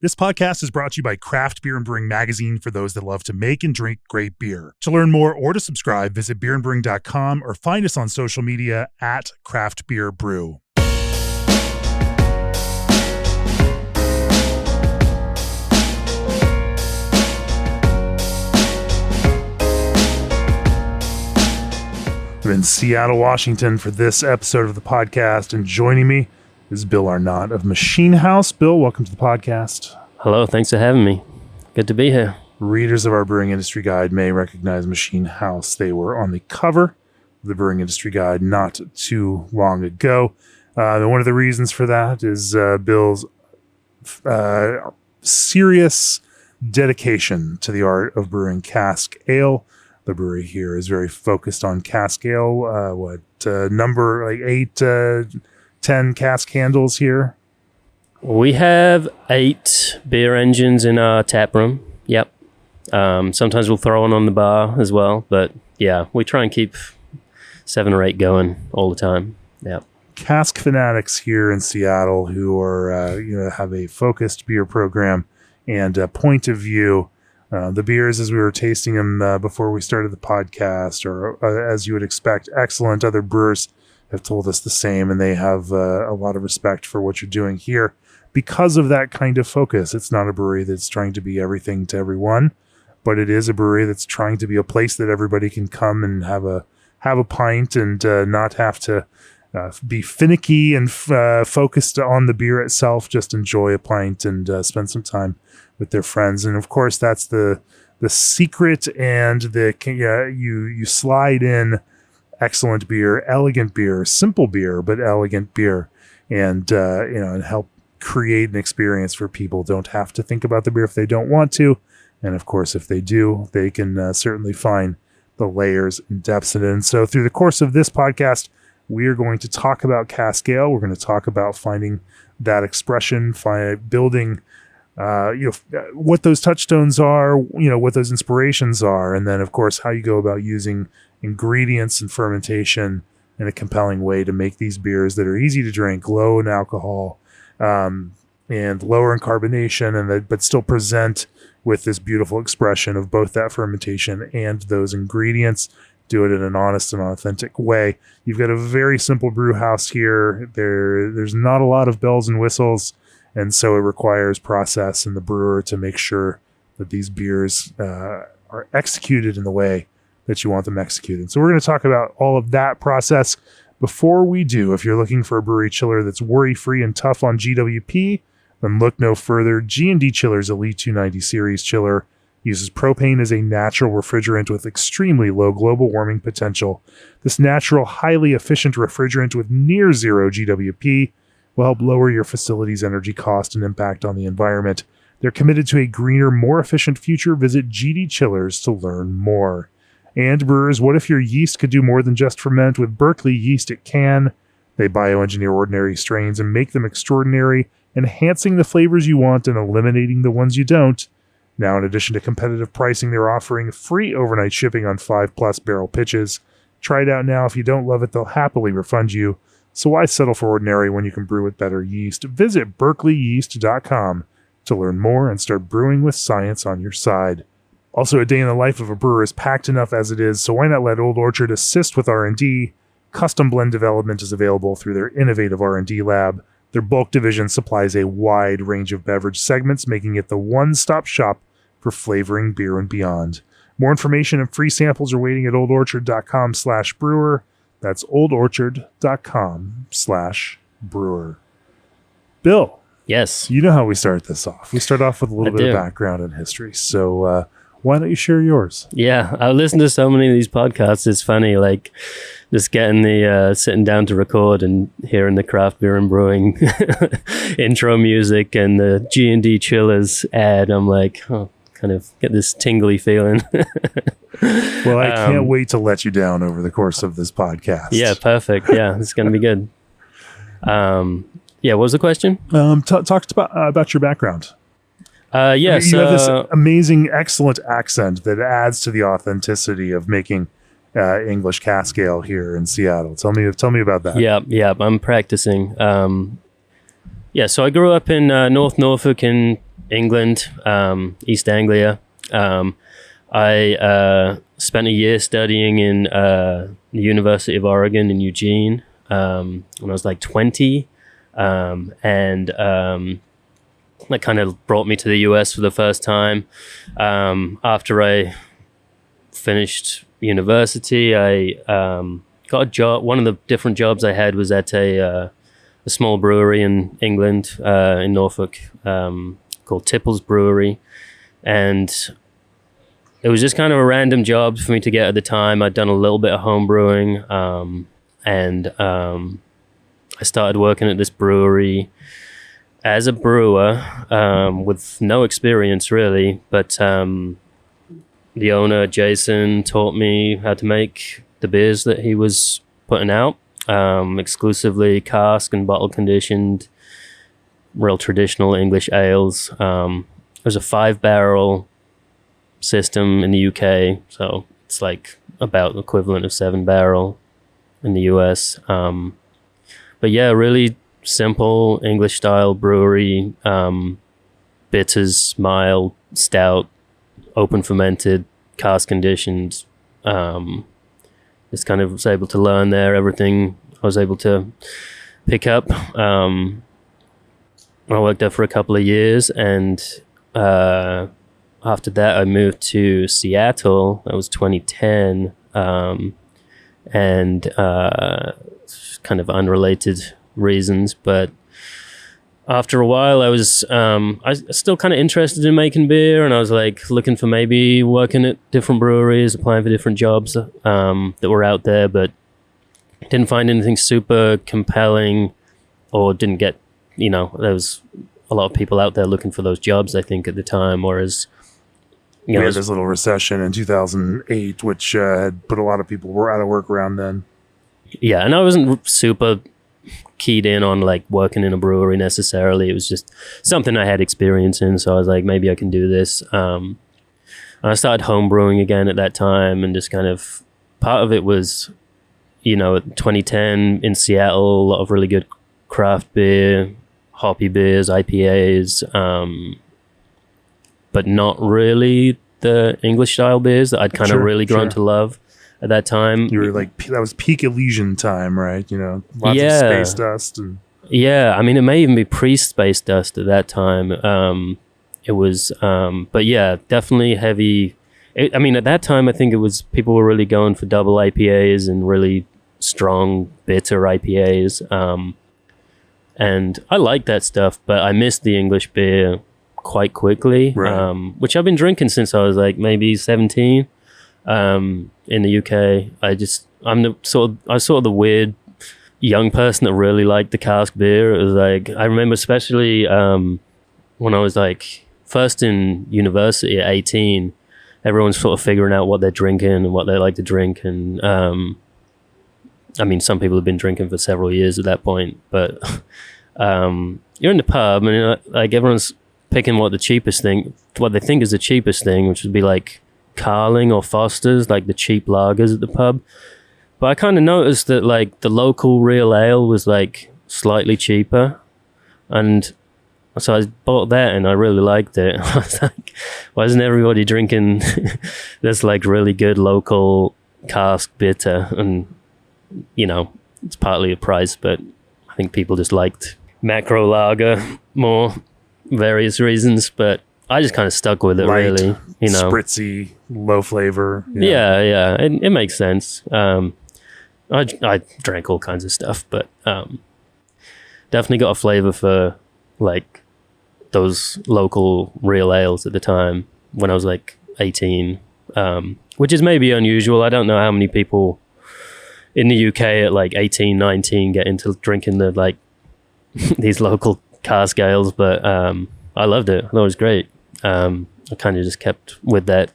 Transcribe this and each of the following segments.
This podcast is brought to you by Craft Beer and Brewing Magazine for those that love to make and drink great beer. To learn more or to subscribe, visit beerandbrewing.com or find us on social media at Craft Beer Brew. I'm in Seattle, Washington for this episode of the podcast, and joining me is Bill Arnott of Machine House. Bill, welcome to the podcast. Hello, thanks for having me. Good to be here. Readers of our Brewing Industry Guide may recognize Machine House. They were on the cover of the Brewing Industry Guide not too long ago. One of the reasons for that is Bill's serious dedication to the art of brewing cask ale. The brewery here is very focused on cask ale. Number like 8, 10 cask handles here? We have 8 beer engines in our tap room. Yep. Sometimes we'll throw one on the bar as well. But yeah, we try and keep 7 or 8 going all the time. Yep. Cask fanatics here in Seattle who are have a focused beer program and a point of view. The beers, as we were tasting them before we started the podcast, or as you would expect, excellent. Other brewers have told us the same, and they have a lot of respect for what you're doing here because of that kind of focus. It's not a brewery that's trying to be everything to everyone, but it is a brewery that's trying to be a place that everybody can come and have a pint and not have to be finicky and focused on the beer itself. Just enjoy a pint and spend some time with their friends. And of course, that's the secret. And you slide in excellent beer, elegant beer, simple beer, but elegant beer, and and help create an experience for people. Don't have to think about the beer if they don't want to, and of course, if they do, they can certainly find the layers and depths in it. And so, through the course of this podcast, we are going to talk about cask ale. We're going to talk about finding that expression, building, what those touchstones are, what those inspirations are, and then, of course, how you go about using ingredients and fermentation in a compelling way to make these beers that are easy to drink, low in alcohol, and lower in carbonation, but still present with this beautiful expression of both that fermentation and those ingredients. Do it in an honest and authentic way. You've got a very simple brew house here. There's not a lot of bells and whistles, and so it requires process in the brewer to make sure that these beers are executed in the way that you want them executed. So we're going to talk about all of that process. Before we do, if you're looking for a brewery chiller that's worry-free and tough on GWP, then look no further. G&D Chiller's Elite 290 Series chiller uses propane as a natural refrigerant with extremely low global warming potential. This natural, highly efficient refrigerant with near zero GWP will help lower your facility's energy cost and impact on the environment. They're committed to a greener, more efficient future. Visit GD Chillers to learn more. And brewers, what if your yeast could do more than just ferment? With Berkeley Yeast, it can. They bioengineer ordinary strains and make them extraordinary, enhancing the flavors you want and eliminating the ones you don't. Now, in addition to competitive pricing, they're offering free overnight shipping on 5+ barrel pitches. Try it out now. If you don't love it, they'll happily refund you. So why settle for ordinary when you can brew with better yeast? Visit berkeleyyeast.com to learn more and start brewing with science on your side. Also, a day in the life of a brewer is packed enough as it is, so why not let Old Orchard assist with R&D? Custom blend development is available through their innovative R&D lab. Their bulk division supplies a wide range of beverage segments, making it the one-stop shop for flavoring beer and beyond. More information and free samples are waiting at oldorchard.com/brewer. That's oldorchard.com/brewer. Bill. Yes. You know how we start this off. We start off with a little bit of background and history. So why don't you share yours? Yeah, I listen to so many of these podcasts. It's funny, like just getting the sitting down to record and hearing the craft beer and brewing intro music and the G&D Chillers ad. I'm like, kind of get this tingly feeling. Well, I can't wait to let you down over the course of this podcast. Yeah, perfect. Yeah, it's going to be good. Yeah, what was the question? Talked about your background. You have this amazing, excellent accent that adds to the authenticity of making English cask ale here in Seattle. Tell me about that. Yeah, I'm practicing. So I grew up in North Norfolk in England, East Anglia. I spent a year studying in the University of Oregon in Eugene when I was like 20. And that kind of brought me to the US for the first time. After I finished university, I got a job. One of the different jobs I had was at a small brewery in England, in Norfolk, called Tipples Brewery. And it was just kind of a random job for me to get at the time. I'd done a little bit of home brewing, and I started working at this brewery as a brewer, with no experience really, but the owner, Jason, taught me how to make the beers that he was putting out, exclusively cask and bottle conditioned, real traditional English ales. There's a 5-barrel system in the UK, so it's like about the equivalent of 7-barrel in the US. But yeah, really simple English style brewery, bitters, mild, stout, open fermented, cask conditioned. Just kind of was able to learn there everything I was able to pick up. I worked there for a couple of years, and after that I moved to Seattle. That was 2010, and kind of unrelated reasons, but after a while I was still kind of interested in making beer, and I was like looking for maybe working at different breweries, applying for different jobs that were out there, but didn't find anything super compelling, or didn't get, there was a lot of people out there looking for those jobs, I think, at the time, whereas we had this little recession in 2008, which had put a lot of people were out of work around then. Yeah, and I wasn't super keyed in on like working in a brewery necessarily. It was just something I had experience in, so I was like, maybe I can do this. And I started home brewing again at that time, and just kind of part of it was, 2010 in Seattle, a lot of really good craft beer, hoppy beers, IPAs, but not really the English style beers that I'd kind of really grown to love at that time. You were like, that was peak Elysian time, right? Lots of space dust. Yeah, I mean, it may even be pre-space dust at that time. It was, but yeah, definitely heavy. At that time, I think it was, people were really going for double IPAs and really strong, bitter IPAs. And I like that stuff, but I missed the English beer quite quickly, right. Which I've been drinking since I was like maybe 17. In the UK, I'm sort of the weird young person that really liked the cask beer. It was like, I remember especially when I was like first in university at 18, everyone's sort of figuring out what they're drinking and what they like to drink. And some people have been drinking for several years at that point, but you're in the pub and like everyone's picking what they think is the cheapest thing, which would be like Carling or Foster's, like the cheap lagers at the pub. But I kind of noticed that like the local real ale was like slightly cheaper, and so I bought that and I really liked it. I was like, why isn't everybody drinking this like really good local cask bitter? And it's partly a price, but I think people just liked macro lager more, various reasons, but I just kind of stuck with it. Light, really, spritzy, low flavor. Yeah. It makes sense. I drank all kinds of stuff, but definitely got a flavor for like those local real ales at the time when I was like 18, which is maybe unusual. I don't know how many people in the UK at like 18, 19 get into drinking the like these local cask ales, but I loved it. I thought it was great. I kind of just kept with that,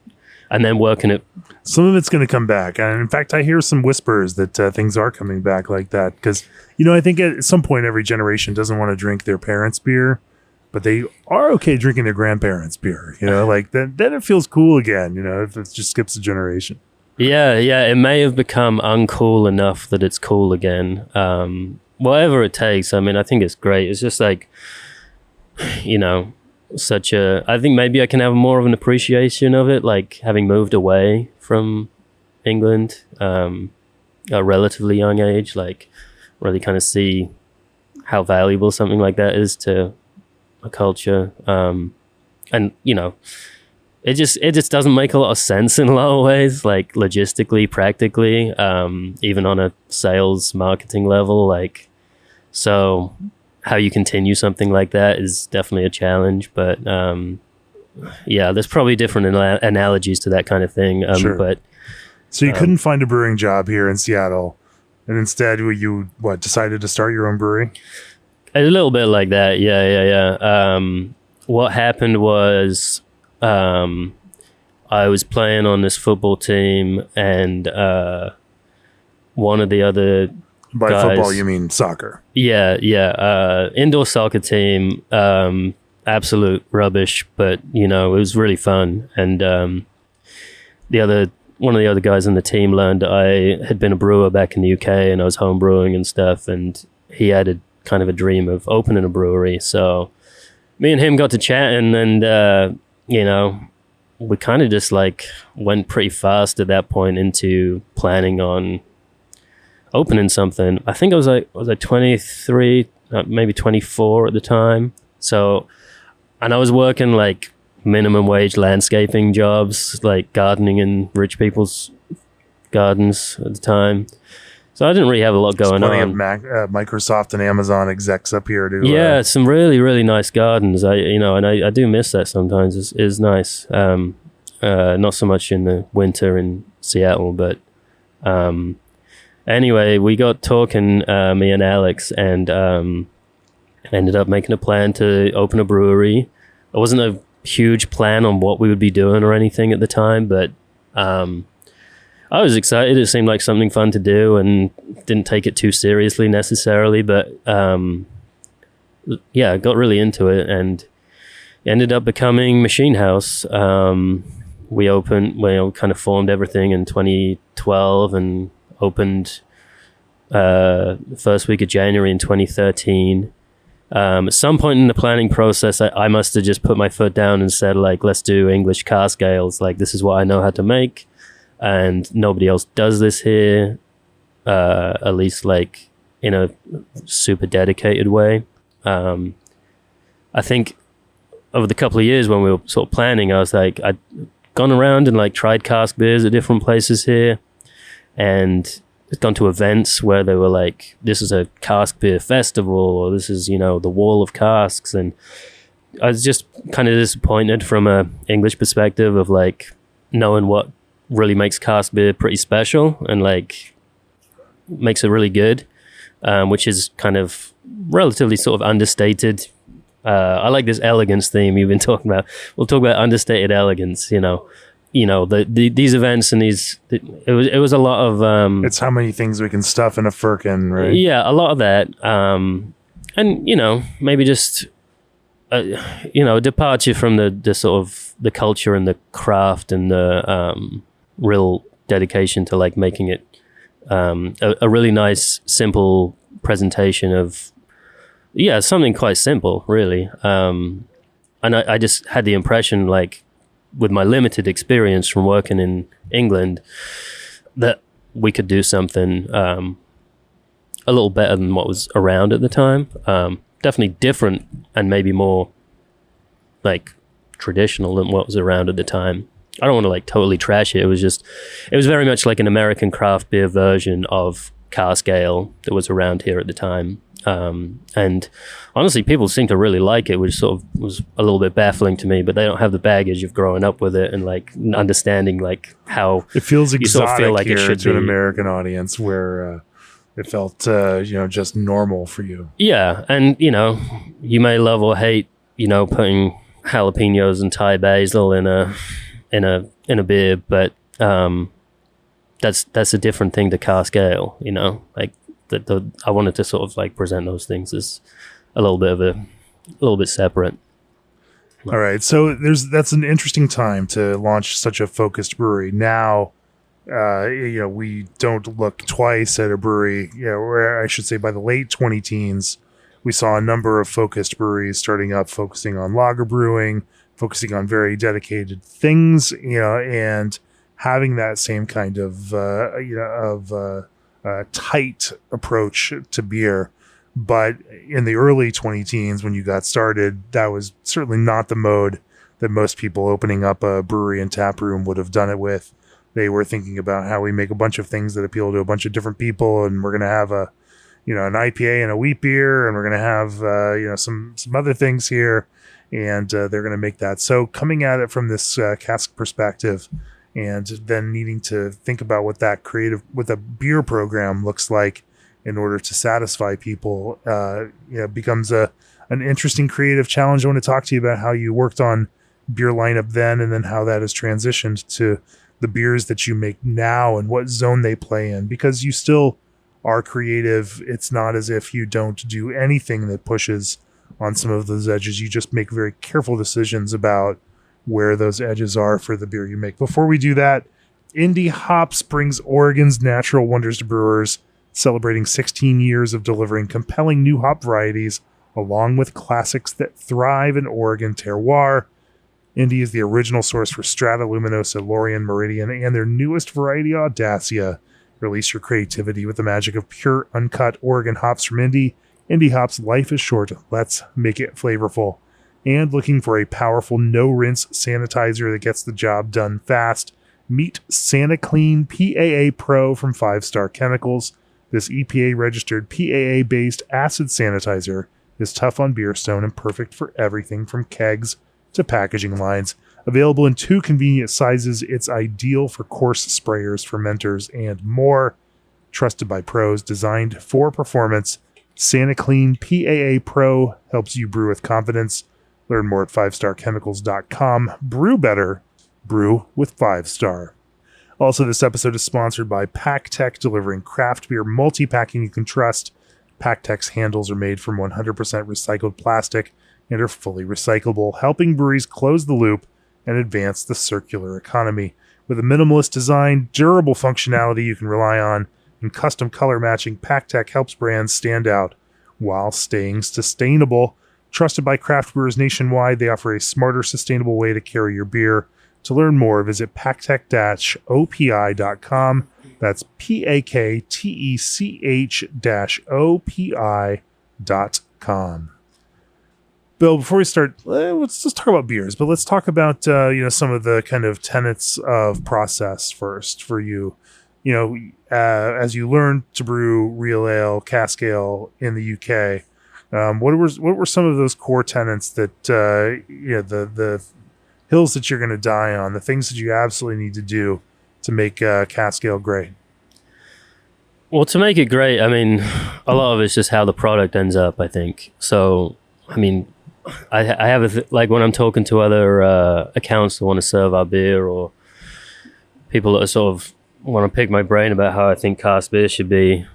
and then working it. Some of it's going to come back, and in fact, I hear some whispers that things are coming back like that. Because I think at some point every generation doesn't want to drink their parents' beer, but they are okay drinking their grandparents' beer. Like then it feels cool again. If it just skips a generation. Yeah. It may have become uncool enough that it's cool again. Whatever it takes. I think it's great. It's just like, I think maybe I can have more of an appreciation of it, like having moved away from England at a relatively young age, like really kind of see how valuable something like that is to a culture. And it just doesn't make a lot of sense in a lot of ways, like logistically, practically, even on a sales marketing level. Like, so how you continue something like that is definitely a challenge. But yeah, there's probably different analogies to that kind of thing. Sure. But so you couldn't find a brewing job here in Seattle, and instead you decided to start your own brewery? A little bit like that, yeah. What happened was I was playing on this football team, and one of the other By guys, football, you mean soccer? Yeah. Indoor soccer team, absolute rubbish, but it was really fun. And one of the other guys on the team learned that I had been a brewer back in the UK, and I was home brewing and stuff, and he had a kind of a dream of opening a brewery. So me and him got to chatting, and we kind of just like went pretty fast at that point into planning on opening something. I think I was like 23, maybe 24 at the time. So, and I was working like minimum wage landscaping jobs, like gardening in rich people's gardens at the time. So I didn't really have a lot going plenty on. Of Microsoft and Amazon execs up here to Yeah, some really, really nice gardens. I do miss that sometimes. It's nice. Not so much in the winter in Seattle, but anyway, we got talking, me and Alex, and ended up making a plan to open a brewery. It wasn't a huge plan on what we would be doing or anything at the time, but I was excited. It seemed like something fun to do, and didn't take it too seriously necessarily, but yeah, I got really into it and ended up becoming Machine House. We kind of formed everything in 2012 and opened the first week of January in 2013. At some point in the planning process, I must have just put my foot down and said, like, let's do English cask ales. Like, this is what I know how to make, and nobody else does this here, at least like in a super dedicated way. I think over the couple of years when we were sort of planning, I was like, I'd gone around and like tried cask beers at different places here, and gone to events where they were like, this is a cask beer festival, or this is, the wall of casks. And I was just kind of disappointed from a English perspective of like knowing what really makes cask beer pretty special and like makes it really good, which is kind of relatively sort of understated. I like this elegance theme you've been talking about. We'll talk about understated elegance. These events and it was a lot of it's how many things we can stuff in a firkin, right? Yeah, a lot of that, and maybe just a departure from the sort of the culture and the craft and the real dedication to like making it a really nice simple presentation of something quite simple, really. And I just had the impression, like, with my limited experience from working in England, that we could do something a little better than what was around at the time. Definitely different and maybe more like traditional than what was around at the time. I don't want to like totally trash it. It was very much like an American craft beer version of cask ale that was around here at the time. And honestly, people seem to really like it, which sort of was a little bit baffling to me, but they don't have the baggage of growing up with it and like understanding like how it feels exotic, sort of feel like here it should to be. An American audience where it felt just normal for you. Yeah, and you may love or hate putting jalapenos and Thai basil in a beer, but that's a different thing to cask ale. Like I wanted to sort of like present those things as a little bit separate. All right, so that's an interesting time to launch such a focused brewery. Now, we don't look twice at a brewery. Or I should say, by the late 20 teens, we saw a number of focused breweries starting up, focusing on lager brewing, focusing on very dedicated things, and having that same kind of tight approach to beer. But in the early 2010s, when you got started, that was certainly not the mode that most people opening up a brewery and tap room would have done it with. They were thinking about how we make a bunch of things that appeal to a bunch of different people, and we're going to have an IPA and a wheat beer, and we're going to have some other things here, and they're going to make that. So coming at it from this Cask perspective, and then needing to think about what a beer program looks like in order to satisfy people, becomes an interesting creative challenge. I want to talk to you about how you worked on beer lineup then, and then how that has transitioned to the beers that you make now and what zone they play in, because you still are creative. It's not as if you don't do anything that pushes on some of those edges. You just make very careful decisions about where those edges are for the beer you make. Before we do that, Indie Hops brings Oregon's natural wonders to brewers, celebrating 16 years of delivering compelling new hop varieties along with classics that thrive in Oregon terroir. Indie is the original source for Strata Luminosa, Lorien, Meridian, and their newest variety, Audacia. Release your creativity with the magic of pure, uncut Oregon hops from Indie. Indie Hops, life is short. Let's make it flavorful. And looking for a powerful no-rinse sanitizer that gets the job done fast? Meet SaniClean PAA Pro from 5 Star Chemicals. This EPA-registered PAA-based acid sanitizer is tough on beer stone and perfect for everything from kegs to packaging lines. Available in 2 convenient sizes, it's ideal for coarse sprayers, fermenters, and more. Trusted by pros, designed for performance, SaniClean PAA Pro helps you brew with confidence. Learn more at 5starchemicals.com. Brew better. Brew with 5 Star. Also, this episode is sponsored by PackTech, delivering craft beer multi-packing you can trust. PackTech's handles are made from 100% recycled plastic and are fully recyclable, helping breweries close the loop and advance the circular economy. With a minimalist design, durable functionality you can rely on, and custom color matching, PackTech helps brands stand out while staying sustainable. Trusted by craft brewers nationwide, they offer a smarter, sustainable way to carry your beer. To learn more, visit packtech-opi.com. That's PAKTECH-OPI.com. Bill, before we start, let's just talk about beers, but let's talk about some of the kind of tenets of process first for you. As you learned to brew real ale, cask ale in the UK, what were some of those core tenets that the hills that you're going to die on, the things that you absolutely need to do to make cask ale great? Well, to make it great, I mean, a lot of it's just how the product ends up, I think. So, I mean, I have like when I'm talking to other accounts that want to serve our beer, or people that are sort of want to pick my brain about how I think cask beer should be.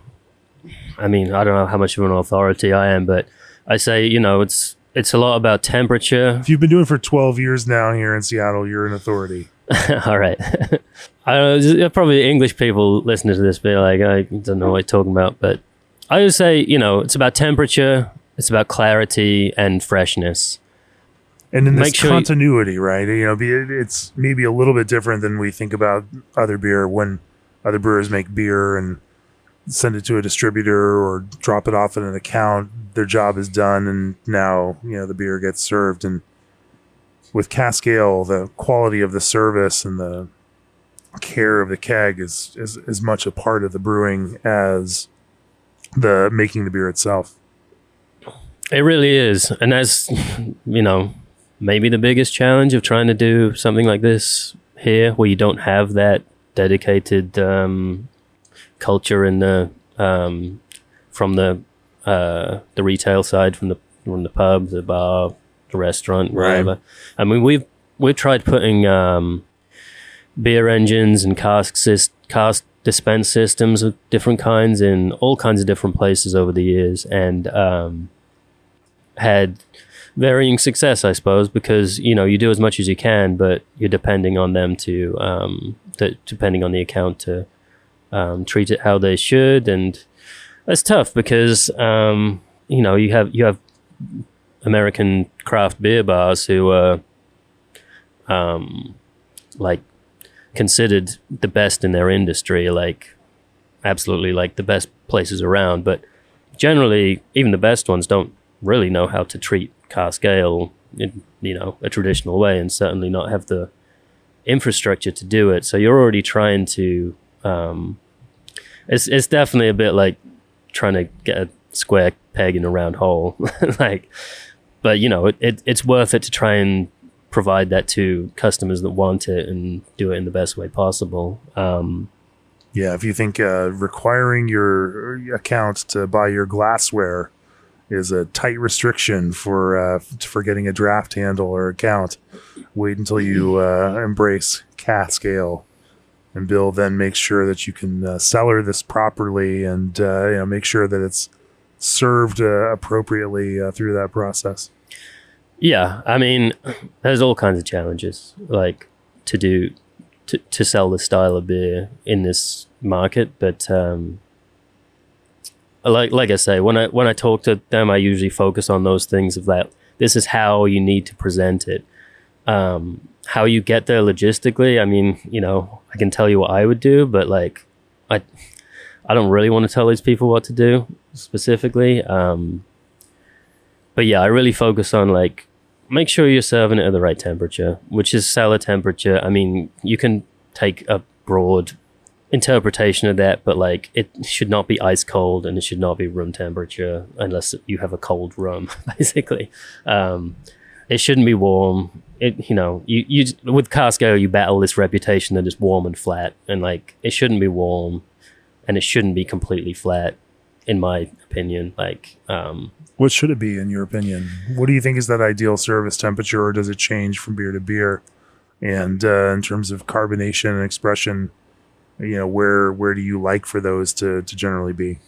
I mean, I don't know how much of an authority I am, but I say, it's a lot about temperature. If you've been doing it for 12 years now here in Seattle, you're an authority. All right. I don't know, probably English people listening to this be like, I don't know what you're talking about, but I would say, it's about temperature, it's about clarity and freshness. And in this continuity, right? It's maybe a little bit different than we think about other beer when other brewers make beer and send it to a distributor or drop it off at an account. Their job is done, and now the beer gets served. And with cask ale, the quality of the service and the care of the keg is as much a part of the brewing as the making the beer itself. It really is, and that's maybe the biggest challenge of trying to do something like this here, where you don't have that dedicated culture in the from the retail side, from the pub, the bar, the restaurant, wherever. Right. I mean, we've tried putting beer engines and cask dispense systems of different kinds in all kinds of different places over the years, and had varying success, I suppose, because you do as much as you can, but you're depending on them depending on the account to treat it how they should, and that's tough because you have American craft beer bars who are like considered the best in their industry, like absolutely like the best places around, but generally even the best ones don't really know how to treat cask ale in a traditional way, and certainly not have the infrastructure to do it. So you're already trying to it's definitely a bit like trying to get a square peg in a round hole. Like, but it's worth it to try and provide that to customers that want it and do it in the best way possible. Yeah, if you think requiring your account to buy your glassware is a tight restriction for getting a draft handle or account, wait until you embrace cask ale, and Bill then makes sure that you can cellar this properly and make sure that it's served appropriately through that process. Yeah, I mean, there's all kinds of challenges like to sell this style of beer in this market, but like I say, when I talk to them, I usually focus on those things of that. This is how you need to present it. How you get there logistically, I mean, I can tell you what I would do, but like I don't really want to tell these people what to do specifically. But yeah, I really focus on like, make sure you're serving it at the right temperature, which is cellar temperature. I mean, you can take a broad interpretation of that, but like it should not be ice cold and it should not be room temperature unless you have a cold room, basically. It shouldn't be warm. You with cask ale, you battle this reputation that it's warm and flat, and like it shouldn't be warm and it shouldn't be completely flat, in my opinion. Like, what should it be in your opinion? What do you think is that ideal service temperature, or does it change from beer to beer? And in terms of carbonation and expression, where do you like for those to generally be?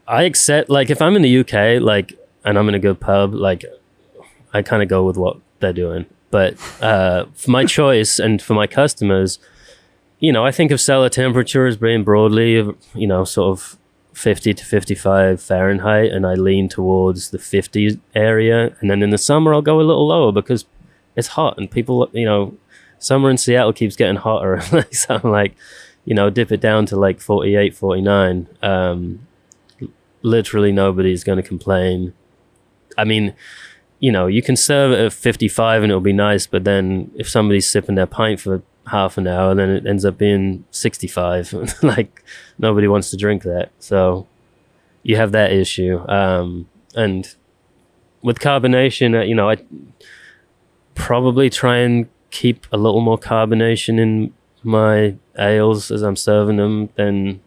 I accept, like, if I'm in the UK, like, and I'm in a good pub, like, I kind of go with what they're doing. But for my choice and for my customers, I think of cellar temperature as being broadly, sort of 50 to 55 Fahrenheit, and I lean towards the 50 area. And then in the summer, I'll go a little lower because it's hot and people, summer in Seattle keeps getting hotter. So I'm like, dip it down to like 48, 49. Literally nobody's going to complain. I mean, you can serve it at 55 and it'll be nice, but then if somebody's sipping their pint for half an hour, then it ends up being 65. Like, nobody wants to drink that. So you have that issue. And with carbonation, I probably try and keep a little more carbonation in my ales as I'm serving them than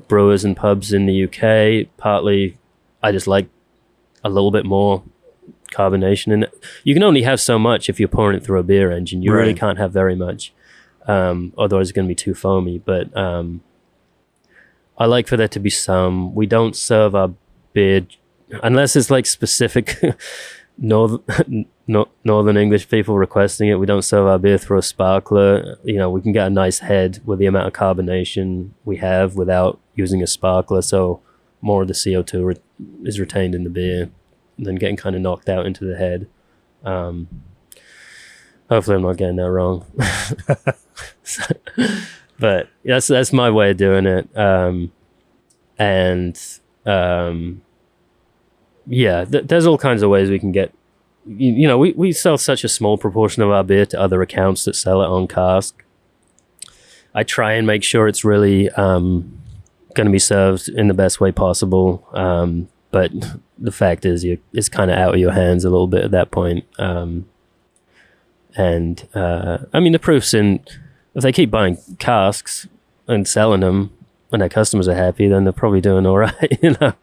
brewers and pubs in the UK. Partly, I just like a little bit more carbonation in it. You can only have so much if you're pouring it through a beer engine. You really can't have very much, otherwise it's going to be too foamy. But I like for there to be some. We don't serve our beer unless it's like specific northern English people requesting it. We don't serve our beer through a sparkler. We can get a nice head with the amount of carbonation we have without using a sparkler, so more of the CO2 is retained in the beer than getting kind of knocked out into the head. Hopefully I'm not getting that wrong. But that's my way of doing it. There's all kinds of ways we can get, we sell such a small proportion of our beer to other accounts that sell it on cask. I try and make sure it's really going to be served in the best way possible. But the fact is, it's kind of out of your hands a little bit at that point. I mean, the proof's in, if they keep buying casks and selling them and their customers are happy, then they're probably doing all right, It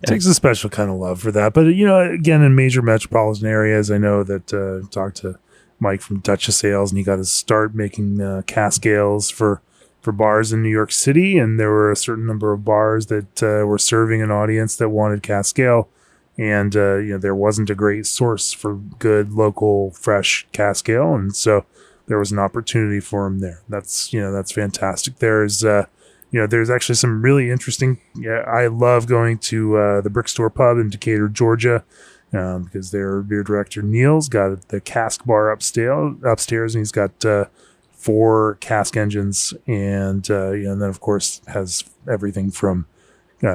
takes a special kind of love for that. But, again, in major metropolitan areas, I know that talked to Mike from Duchess Ales, and he got his start making cask ales for bars in New York City, and there were a certain number of bars that were serving an audience that wanted cask ale, and there wasn't a great source for good local fresh cask ale, and so there was an opportunity for him there. That's fantastic. There's there's actually some really interesting. Yeah, I love going to the Brick Store Pub in Decatur, Georgia, because their beer director Neil's got the Cask bar upstairs, and he's got 4 Cask engines, and then of course has everything from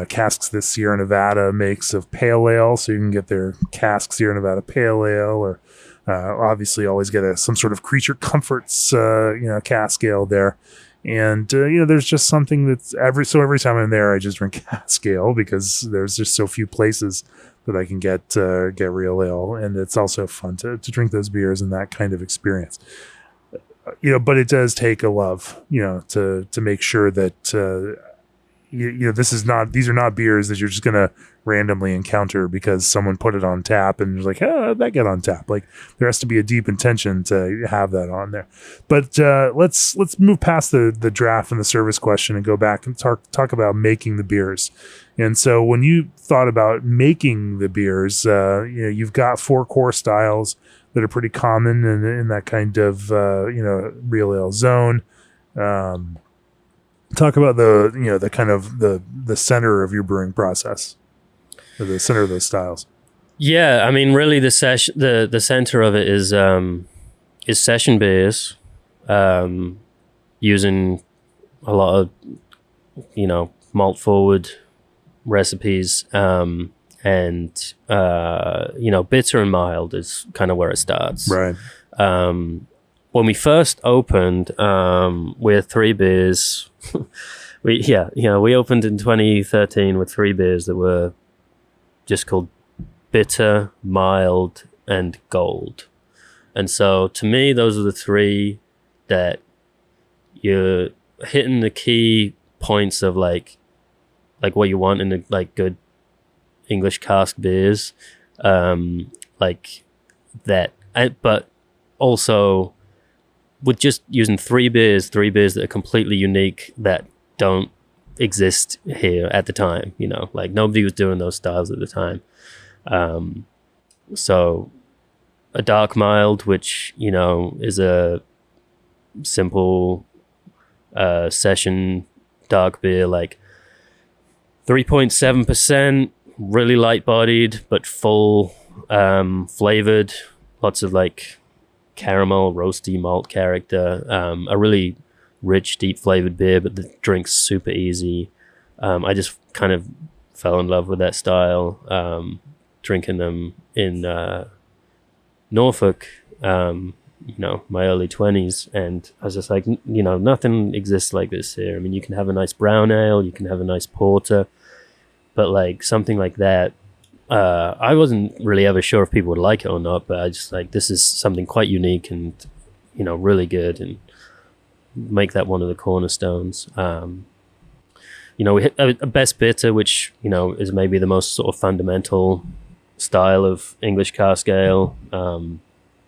casks that Sierra Nevada makes of pale ale, so you can get their Cask Sierra Nevada pale ale, or obviously always get some sort of Creature Comforts cask ale there. And there's just something that's every time I'm there, I just drink cask ale because there's just so few places that I can get real ale, and it's also fun to drink those beers and that kind of experience. But it does take a love, to make sure that these are not beers that you're just gonna randomly encounter because someone put it on tap and you're like, that get on tap. Like, there has to be a deep intention to have that on there. But let's move past the draft and the service question and go back and talk about making the beers. And so when you thought about making the beers, you've got 4 core styles that are pretty common in that kind of real ale zone. Talk about the kind of the center of your brewing process, or the center of those styles. Yeah, I mean, really, the center of it is session beers, using a lot of malt forward recipes, and bitter and mild is kind of where it starts. Right. When we first opened, we had 3 beers. We opened in 2013 with 3 beers that were just called bitter, mild, and gold. And so to me, those are the 3 that you're hitting the key points of like what you want in the good English cask beers, like that. But also, with just using 3 beers that are completely unique, that don't exist here at the time, like nobody was doing those styles at the time. So a dark mild, which, is a simple session dark beer, like 3.7%, really light bodied, but full, flavored, lots of caramel, roasty malt character, a really rich, deep flavored beer, but the drink's super easy. I just kind of fell in love with that style, drinking them in Norfolk, my early 20s, and I was just like, nothing exists like this here. I mean, you can have a nice brown ale, you can have a nice porter, but something like that, I wasn't really ever sure if people would like it or not, but I just this is something quite unique and, really good, and make that one of the cornerstones. We hit a best bitter, which, is maybe the most sort of fundamental style of English cask ale.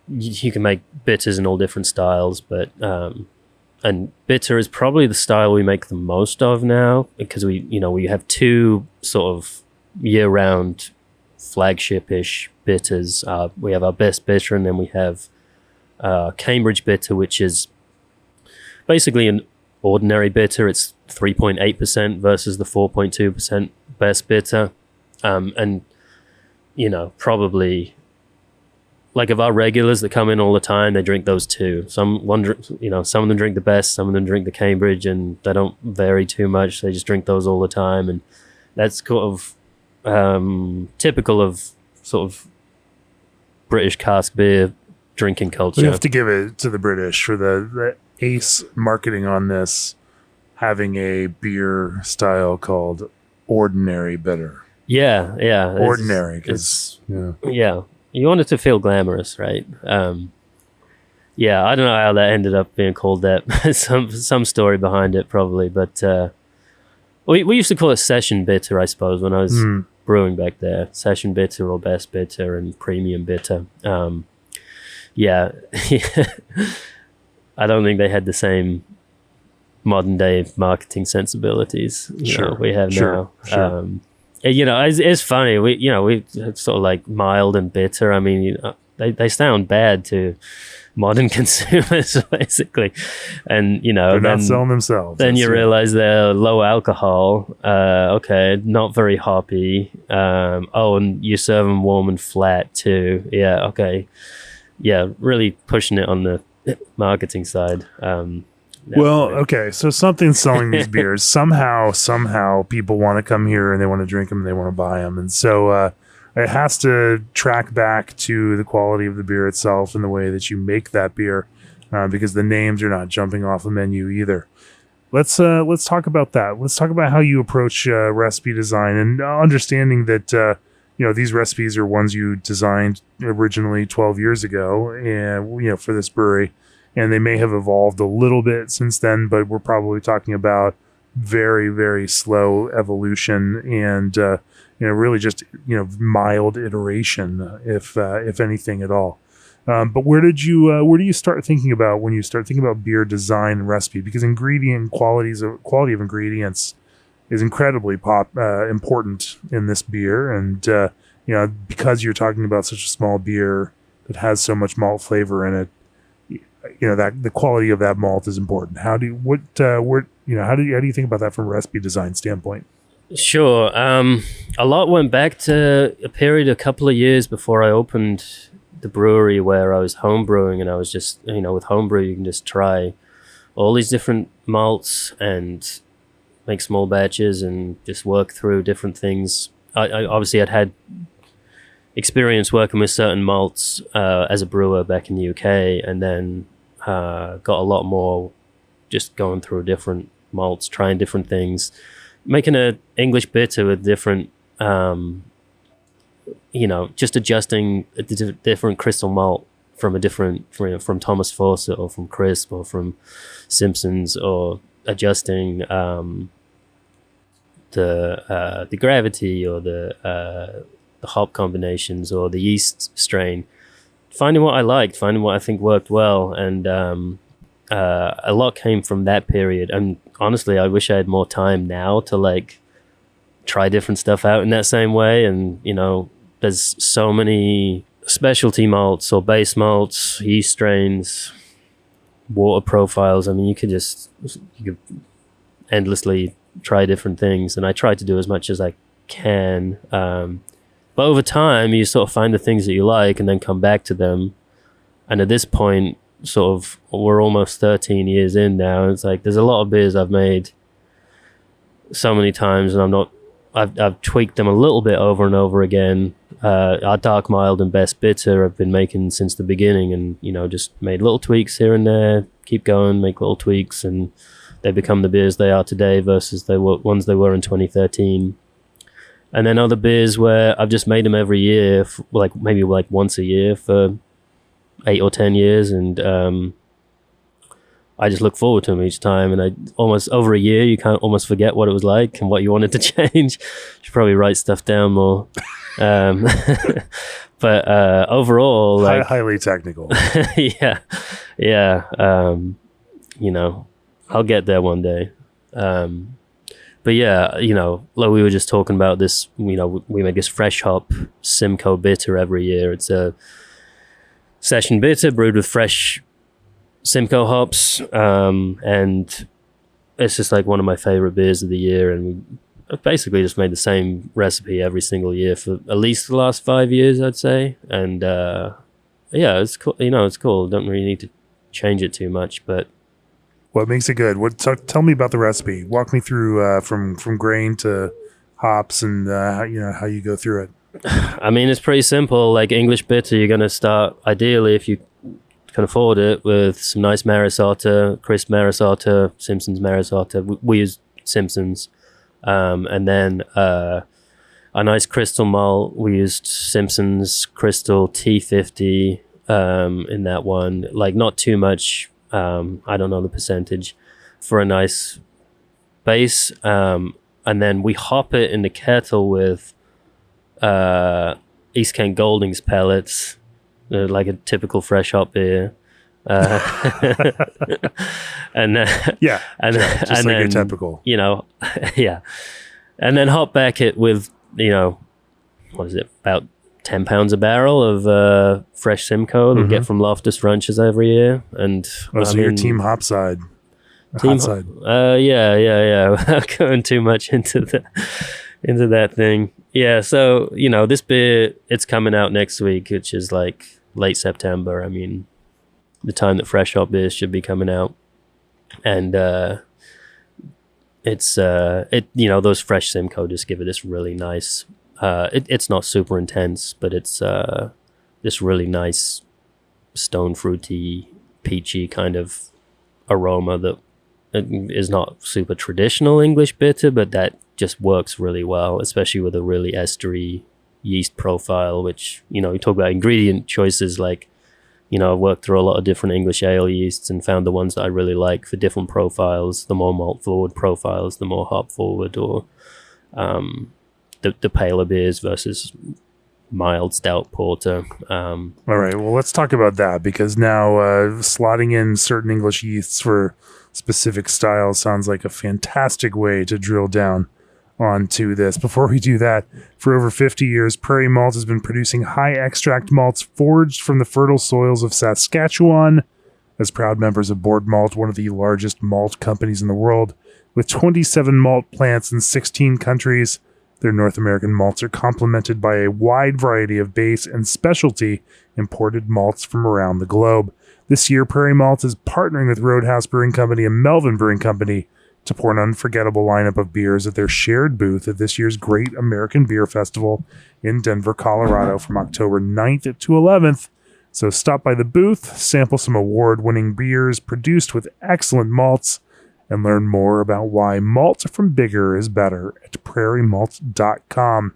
You can make bitters in all different styles, but and bitter is probably the style we make the most of now, because we have 2 sort of year-round flagship-ish bitters. We have our best bitter, and then we have Cambridge bitter, which is basically an ordinary bitter. It's 3.8% versus the 4.2% best bitter, and probably of our regulars that come in all the time, they drink those 2. Some of them drink the best, some of them drink the Cambridge, and they don't vary too much. They just drink those all the time, and that's sort of typical of sort of British cask beer drinking culture. We have to give it to the British for the ace marketing on this, having a beer style called ordinary bitter. Yeah. Ordinary, because yeah, you want it to feel glamorous, right? I don't know how that ended up being called that. some story behind it probably, but we used to call it session bitter, I suppose, when I was brewing back there. Session bitter or best bitter and premium bitter. I don't think they had the same modern day marketing sensibilities we have now. Sure. It's funny. We sort of mild and bitter. I mean, they sound bad to modern consumers, basically. And they're not selling themselves. Then you realize they're low alcohol. Okay, not very hoppy. And you serve them warm and flat too. Yeah, okay. Yeah, really pushing it on the marketing side. Okay, so something's selling these beers. Somehow people want to come here and they want to drink them and they want to buy them. And so it has to track back to the quality of the beer itself and the way that you make that beer, because the names are not jumping off a menu either. Let's talk about that. Let's talk about how you approach recipe design and understanding that these recipes are ones you designed originally 12 years ago, and for this brewery. And they may have evolved a little bit since then, but we're probably talking about very, very slow evolution and, really just, mild iteration, if anything at all. But where do you start thinking about when you start thinking about beer design and recipe? Because quality of ingredients is incredibly important in this beer. And, because you're talking about such a small beer that has so much malt flavor in it, that the quality of that malt is important. How do you think about that from a recipe design standpoint? Sure. A lot went back to a couple of years before I opened the brewery, where I was homebrewing, and I was just, with homebrew you can just try all these different malts and make small batches and just work through different things. I obviously had experience working with certain malts as a brewer back in the UK, and then got a lot more just going through different malts, trying different things, making an English bitter with different, just adjusting a different crystal malt from Thomas Fawcett or from Crisp or from Simpsons, or adjusting the gravity or the hop combinations or the yeast strain, finding what I liked, finding what I think worked well. And a lot came from that period. And honestly, I wish I had more time now to try different stuff out in that same way. And, there's so many specialty malts or base malts, yeast strains, water profiles. I mean, you could endlessly try different things. And I try to do as much as I can. But over time, you sort of find the things that you like and then come back to them. And at this point, we're almost 13 years in now. It's like there's a lot of beers I've made so many times, and I've tweaked them a little bit over and over again. Our dark mild and best bitter I've been making since the beginning, and just made little tweaks here and there, keep going, make little tweaks, and they become the beers they are today versus they were in 2013. And then other beers where I've just made them every year, maybe once a year for 8 or 10 years. And I just look forward to them each time. And almost over a year, you can't almost forget what it was like and what you wanted to change. Should probably write stuff down more. But overall, highly technical. Yeah. I'll get there one day. But yeah, like we were just talking about this, we make this fresh hop Simcoe bitter every year. It's a session bitter brewed with fresh Simcoe hops. And it's just one of my favorite beers of the year. And we basically just made the same recipe every single year for at least the last 5 years, I'd say. And it's cool. It's cool. Don't really need to change it too much, but what makes it good? Tell me about the recipe. Walk me through from grain to hops and how you go through it. I mean, it's pretty simple. Like English bitter, you're going to start, ideally, if you can afford it, with some nice Maris Otter, crisp Maris Otter, Simpsons Maris Otter. We use Simpsons. And then a nice crystal malt. We used Simpsons Crystal T50 in that one. Not too much. I don't know the percentage, for a nice base. And then we hop it in the kettle with East Kent Goldings pellets, like a typical fresh hop beer. And just like a typical, yeah. And then hop back it with, what is it, about 10 pounds a barrel of fresh Simcoe that we get from Loftus Ranches every year. And so you're team hop side. Team hot side. Yeah. Without going too much into that thing. Yeah, so, this beer, it's coming out next week, which is like late September. I mean, the time that fresh hop beers should be coming out. And it's those fresh Simcoe just give it this really nice, it's not super intense, but it's this really nice stone fruity, peachy kind of aroma that is not super traditional English bitter, but that just works really well, especially with a really estery yeast profile, which, you talk about ingredient choices, like, I've worked through a lot of different English ale yeasts and found the ones that I really like for different profiles, the more malt forward profiles, the more hop forward, or the paler beers versus mild stout porter. All right, well, let's talk about that, because now slotting in certain English yeasts for specific styles sounds like a fantastic way to drill down onto this. Before we do that, for over 50 years, Prairie Malt has been producing high extract malts forged from the fertile soils of Saskatchewan. As proud members of Board Malt, one of the largest malt companies in the world, with 27 malt plants in 16 countries, their North American malts are complemented by a wide variety of base and specialty imported malts from around the globe. This year, Prairie Malt is partnering with Roadhouse Brewing Company and Melvin Brewing Company to pour an unforgettable lineup of beers at their shared booth at this year's Great American Beer Festival in Denver, Colorado from October 9th to 11th. So stop by the booth, sample some award-winning beers produced with excellent malts, and learn more about why malt from bigger is better at prairiemalt.com.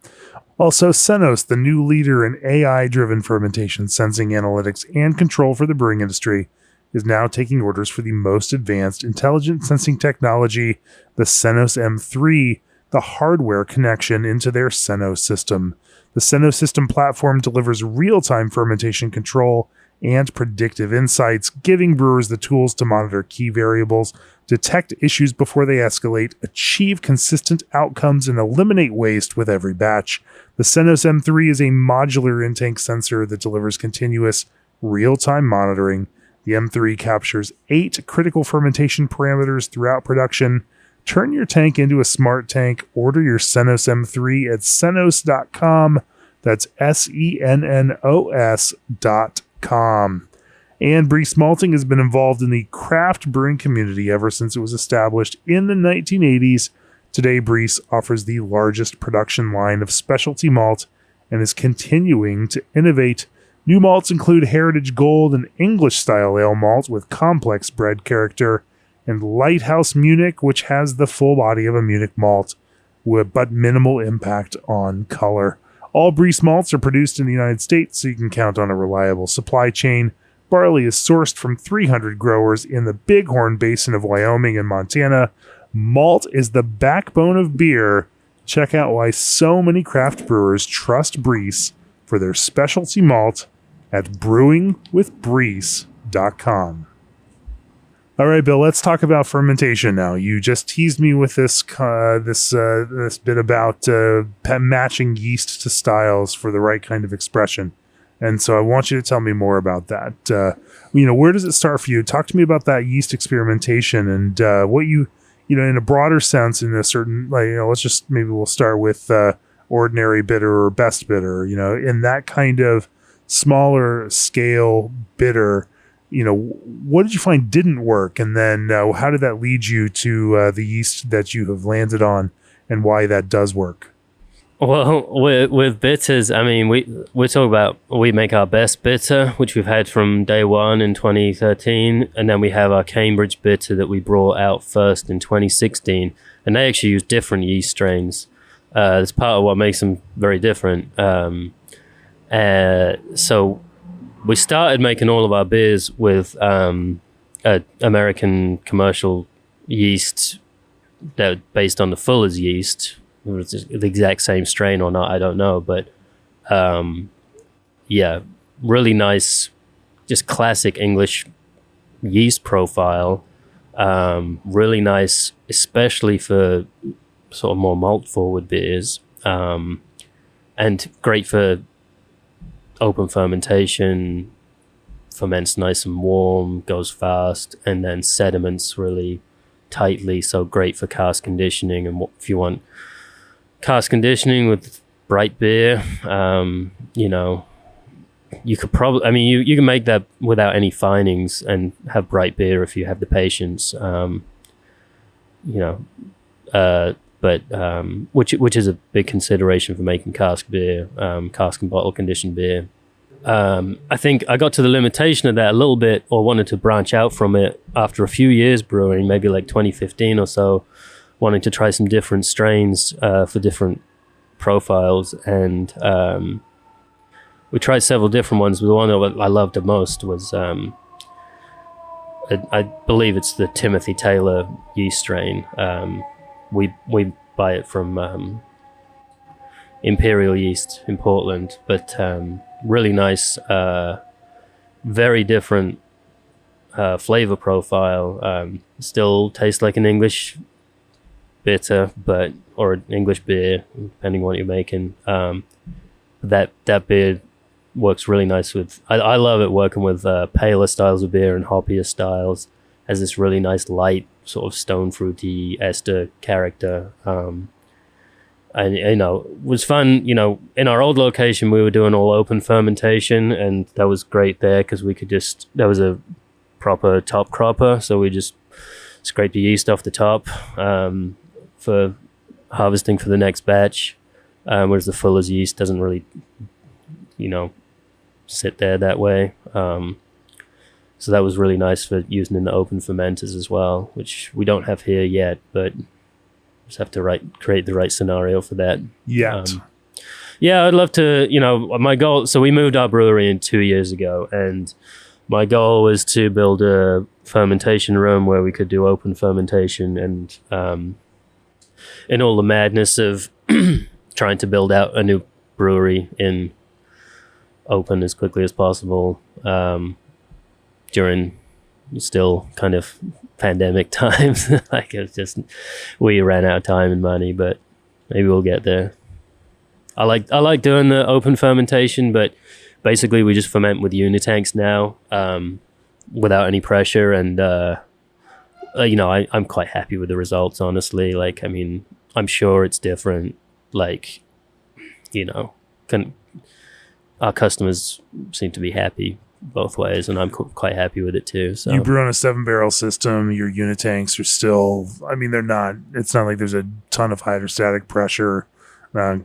Also, Senos, the new leader in AI-driven fermentation, sensing analytics, and control for the brewing industry, is now taking orders for the most advanced intelligent sensing technology, the Senos M3, the hardware connection into their Senos system. The Senos system platform delivers real-time fermentation control and predictive insights, giving brewers the tools to monitor key variables, detect issues before they escalate, achieve consistent outcomes, and eliminate waste with every batch. The Senos M3 is a modular intake sensor that delivers continuous, real-time monitoring. The M3 captures 8 critical fermentation parameters throughout production. Turn your tank into a smart tank. Order your Senos M3 at senos.com. That's SENNOS.com. And Brees Malting has been involved in the craft brewing community ever since it was established in the 1980s. Today, Brees offers the largest production line of specialty malt and is continuing to innovate. New malts include Heritage Gold and English-style ale malt with complex bread character, and Lighthouse Munich, which has the full body of a Munich malt, but minimal impact on color. All Brees malts are produced in the United States, so you can count on a reliable supply chain. Barley is sourced from 300 growers in the Bighorn Basin of Wyoming and Montana. Malt is the backbone of beer. Check out why so many craft brewers trust Brees for their specialty malt at brewingwithbrees.com. All right, Bill, let's talk about fermentation now. You just teased me with this bit about matching yeast to styles for the right kind of expression. And so I want you to tell me more about that. Where does it start for you? Talk to me about that yeast experimentation and what you in a broader sense, in a certain, we'll start with ordinary bitter or best bitter, in that kind of smaller scale bitter, what did you find didn't work? And then how did that lead you to the yeast that you have landed on and why that does work? Well, with bitters, I mean, we talk about, we make our best bitter, which we've had from day one in 2013. And then we have our Cambridge bitter that we brought out first in 2016. And they actually use different yeast strains. That's part of what makes them very different. So we started making all of our beers with American commercial yeast that based on the Fuller's yeast. Whether it's the exact same strain or not, I don't know. But really nice, just classic English yeast profile. Really nice, especially for sort of more malt forward beers. And great for open fermentation, ferments nice and warm, goes fast, and then sediments really tightly, so great for cask conditioning. And if you want cask conditioning with bright beer, you could probably, you can make that without any finings and have bright beer if you have the patience, which is a big consideration for making cask beer, cask and bottle conditioned beer. I think I got to the limitation of that a little bit, or wanted to branch out from it after a few years brewing, maybe like 2015 or so, wanting to try some different strains for different profiles. And we tried several different ones, but the one that I loved the most was, I believe it's the Timothy Taylor yeast strain. We buy it from Imperial Yeast in Portland, but really nice, very different flavor profile. Still tastes like an English bitter, or an English beer, depending on what you're making. That beer works really nice with. I love it working with paler styles of beer and hoppier styles. Has this really nice light sort of stone fruity ester character. And it was fun. In our old location, we were doing all open fermentation, and that was great there because that was a proper top cropper, so we just scrape the yeast off the top for harvesting for the next batch. Whereas the fuller's yeast doesn't really, sit there that way. So that was really nice for using in the open fermenters as well, which we don't have here yet, but just have to create the right scenario for that. Yeah. I'd love to, my goal, so we moved our brewery in 2 years ago, and my goal was to build a fermentation room where we could do open fermentation, and in all the madness of trying to build out a new brewery in open as quickly as possible, during still kind of pandemic times. Like, it's just, we ran out of time and money, but maybe we'll get there. I like doing the open fermentation, but basically we just ferment with unitanks now, without any pressure, and I'm quite happy with the results, honestly. Like, I'm sure it's different. Like, our customers seem to be happy both ways, and I'm quite happy with it too. So you brew on a 7-barrel system. Your unitanks are still, it's not like there's a ton of hydrostatic pressure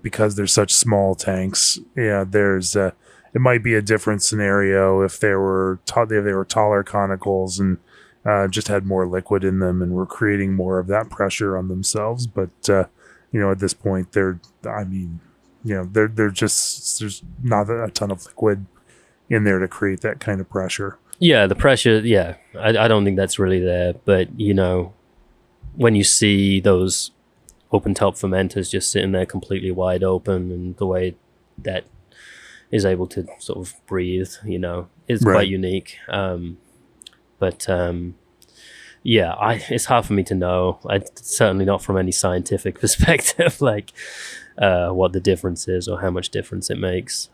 because they're such small tanks. Yeah, there's it might be a different scenario if they were taller conicals and just had more liquid in them and were creating more of that pressure on themselves. But at this point, they're just, there's not a ton of liquid in there to create that kind of pressure. Yeah, the pressure, yeah. I don't think that's really there. But, when you see those open top fermenters just sitting there completely wide open, and the way that is able to sort of breathe, is quite unique. It's hard for me to know. Certainly not from any scientific perspective, like what the difference is or how much difference it makes.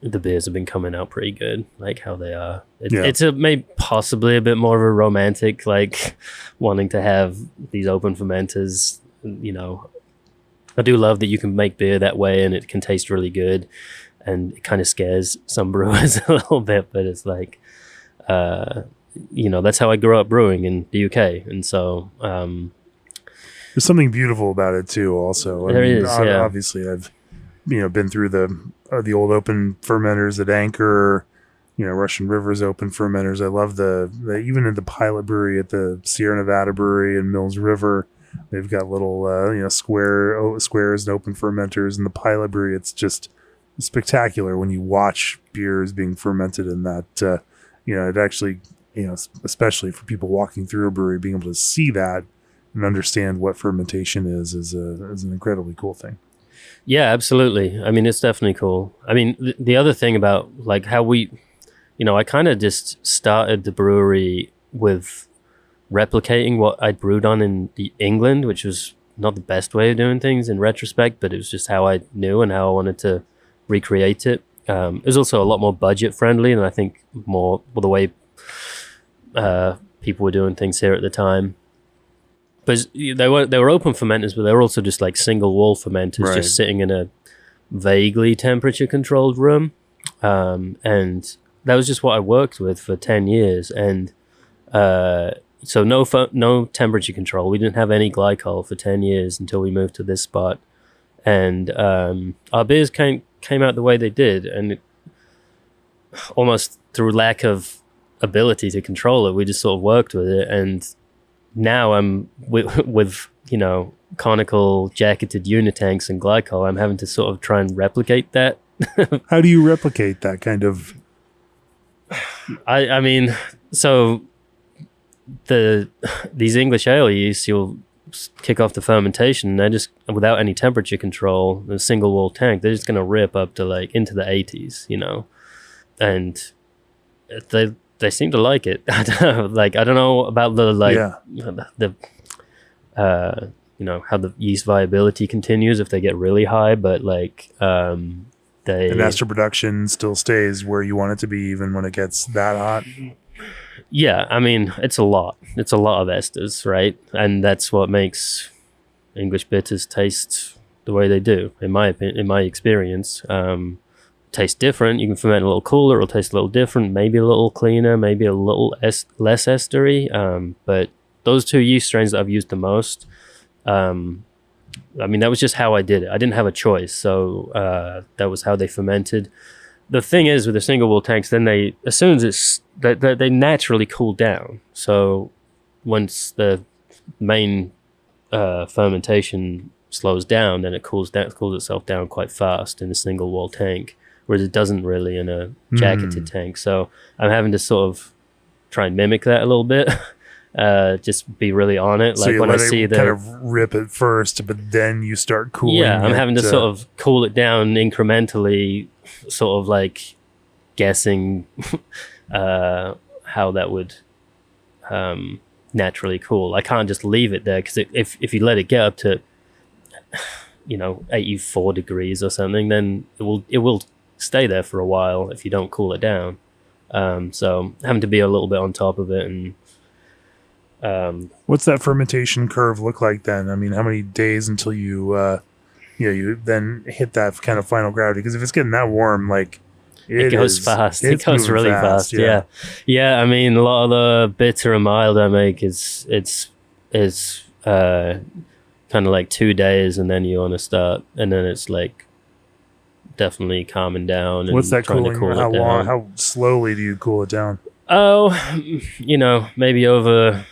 The beers have been coming out pretty good, like how they are. It's maybe possibly a bit more of a romantic, like wanting to have these open fermenters. I do love that you can make beer that way and it can taste really good, and it kind of scares some brewers a little bit, but it's like, that's how I grew up brewing in the UK, and so there's something beautiful about it too. Also, obviously, I've been through the old open fermenters at Anchor, Russian River's open fermenters. I love the even in the pilot brewery at the Sierra Nevada brewery in Mills River, they've got little squares and open fermenters. In the pilot brewery, it's just spectacular when you watch beers being fermented in that. It actually, especially for people walking through a brewery, being able to see that and understand what fermentation is an incredibly cool thing. Yeah, absolutely. It's definitely cool. The other thing about like how we, I kind of just started the brewery with replicating what I brewed on in England, which was not the best way of doing things in retrospect, but it was just how I knew and how I wanted to recreate it. It was also a lot more budget friendly, and I think more the way people were doing things here at the time. But they were open fermenters, but they were also just like single wall fermenters, Right. just sitting in a vaguely temperature controlled room, and that was just what I worked with for 10 years. And so no temperature control. We didn't have any glycol for 10 years until we moved to this spot, and our beers came out the way they did, and almost through lack of ability to control it, we just sort of worked with it. And now I'm with conical jacketed unitanks and glycol. I'm having to sort of try and replicate that. How do you replicate that kind of? I mean, so these English ale yeasts, you'll kick off the fermentation, and they're just, without any temperature control, a single wall tank, they're just going to rip up to like into the 80s, and they seem to like it. I don't know, like, I don't know about the how the yeast viability continues if they get really high, but like And ester production still stays where you want it to be even when it gets that hot. Yeah, I mean, it's a lot of esters, right? And that's what makes English bitters taste the way they do, in my opinion, in my experience. Taste different. You can ferment a little cooler, it'll taste a little different, maybe a little cleaner, maybe a little less estery. But those two yeast strains that I've used the most, I mean, that was just how I did it. I didn't have a choice, so that was how they fermented. The thing is, with the single wall tanks, then as soon as they naturally cool down. So once the main fermentation slows down, then it cools itself down quite fast in a single wall tank, whereas it doesn't really in a jacketed tank. So I'm having to sort of try and mimic that a little bit. Just be really on it. So like you when let I see it kind of rip it first, but then you start cooling. Yeah, I'm having to it, sort of cool it down incrementally, sort of like guessing how that would naturally cool. I can't just leave it there, because if you let it get up to 84 degrees or something, then it will stay there for a while if you don't cool it down. So having to be a little bit on top of it. And what's that fermentation curve look like then? I mean, how many days until you then hit that kind of final gravity? Because if it's getting that warm, like it goes fast. It goes really fast. Yeah. Yeah. I mean, a lot of the bitter and mild I make is kind of like 2 days, and then you want to start, and then it's like definitely calming down. And what's that trying cooling? to cool How it down. long? How slowly do you cool it down? Oh, maybe over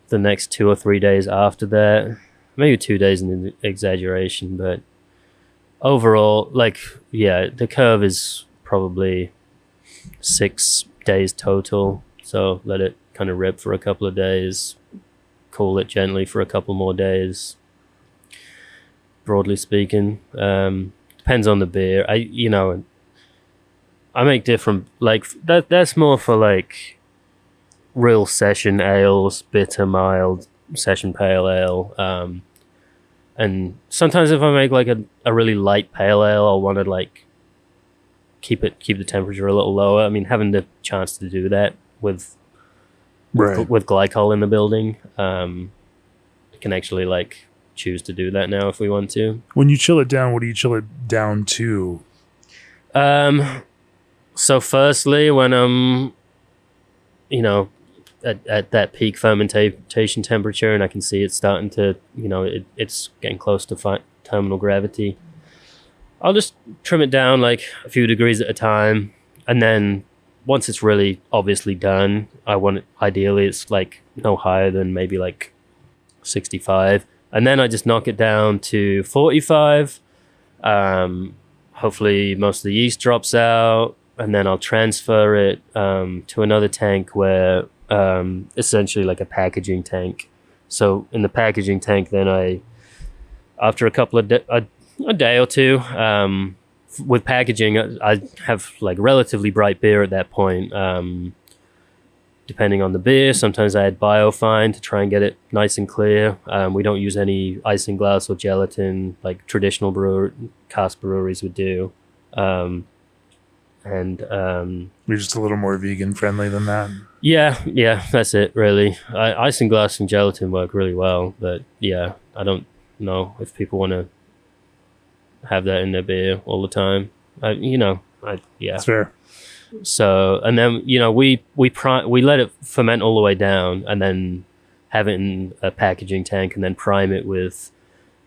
the next 2 or 3 days after that. Maybe 2 days in an exaggeration, but overall, the curve is probably 6 days total. So let it kind of rip for a couple of days, cool it gently for a couple more days. Broadly speaking, depends on the beer. I make different, that's more for like real session ales, bitter, mild, session pale ale. And sometimes if I make like a really light pale ale, I'll want to like keep the temperature a little lower. I mean, having the chance to do that with glycol in the building, I can actually like choose to do that now if we want to. When you chill it down, what do you chill it down to? So firstly, when I'm, at that peak fermentation temperature, and I can see it starting to, it's getting close to terminal gravity, I'll just trim it down like a few degrees at a time. And then once it's really obviously done, ideally it's like no higher than maybe like 65. And then I just knock it down to 45. Hopefully most of the yeast drops out, and then I'll transfer it to another tank where essentially like a packaging tank. So in the packaging tank, then after a couple of a day or two, with packaging, I have like relatively bright beer at that point. Depending on the beer, sometimes I add biofine to try and get it nice and clear. We don't use any isinglass or gelatin like traditional cask breweries would do. And You're just a little more vegan friendly than that. yeah, that's it really. Isinglass and gelatin work really well, but yeah, I don't know if people want to have that in their beer all the time. Yeah. That's fair. So, and then we let it ferment all the way down, and then have it in a packaging tank, and then prime it with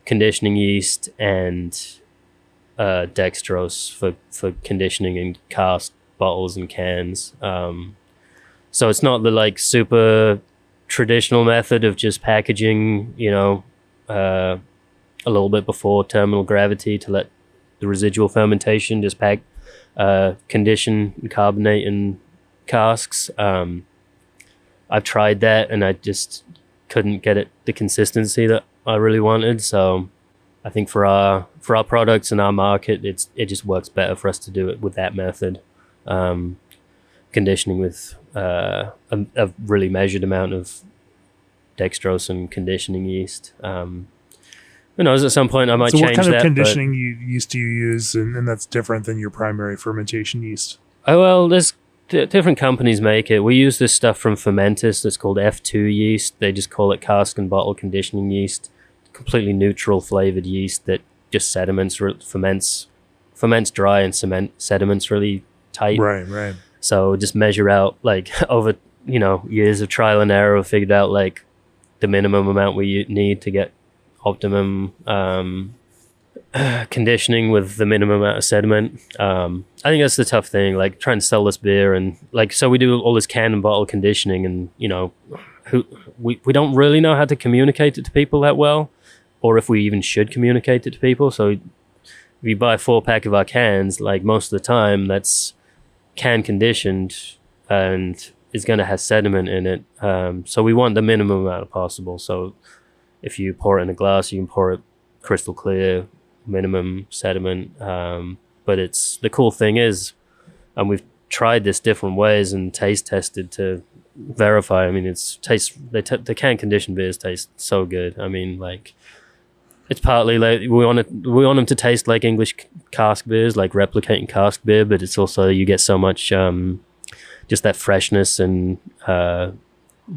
conditioning yeast and dextrose for conditioning in cask bottles and cans. So it's not the like super traditional method of just packaging, a little bit before terminal gravity to let the residual fermentation just condition and carbonate in casks. I've tried that and I just couldn't get the consistency that I really wanted. So I think for our products and our market, it just works better for us to do it with that method. Conditioning with a really measured amount of dextrose and conditioning yeast. Who knows? At some point, I might change that. So, what kind of conditioning yeast do you use, and that's different than your primary fermentation yeast? Oh well, there's different companies make it. We use this stuff from Fermentis that's called F2 yeast. They just call it cask and bottle conditioning yeast. Completely neutral flavored yeast that just ferments dry and sediments really tight. Right. So just measure out like over years of trial and error, we figured out like the minimum amount we need to get optimum conditioning with the minimum amount of sediment. I think that's the tough thing, like trying to sell this beer, and like so we do all this can and bottle conditioning, and we don't really know how to communicate it to people that well, or if we even should communicate it to people. So if you buy a 4-pack of our cans, like most of the time that's can conditioned and is going to have sediment in it. So we want the minimum amount possible. So if you pour it in a glass, you can pour it crystal clear, minimum sediment. But the cool thing is, and we've tried this different ways and taste tested to verify. I mean, the can conditioned beers taste so good. I mean, like it's partly like we want them to taste like English cask beers, like replicating cask beer, but it's also you get so much just that freshness and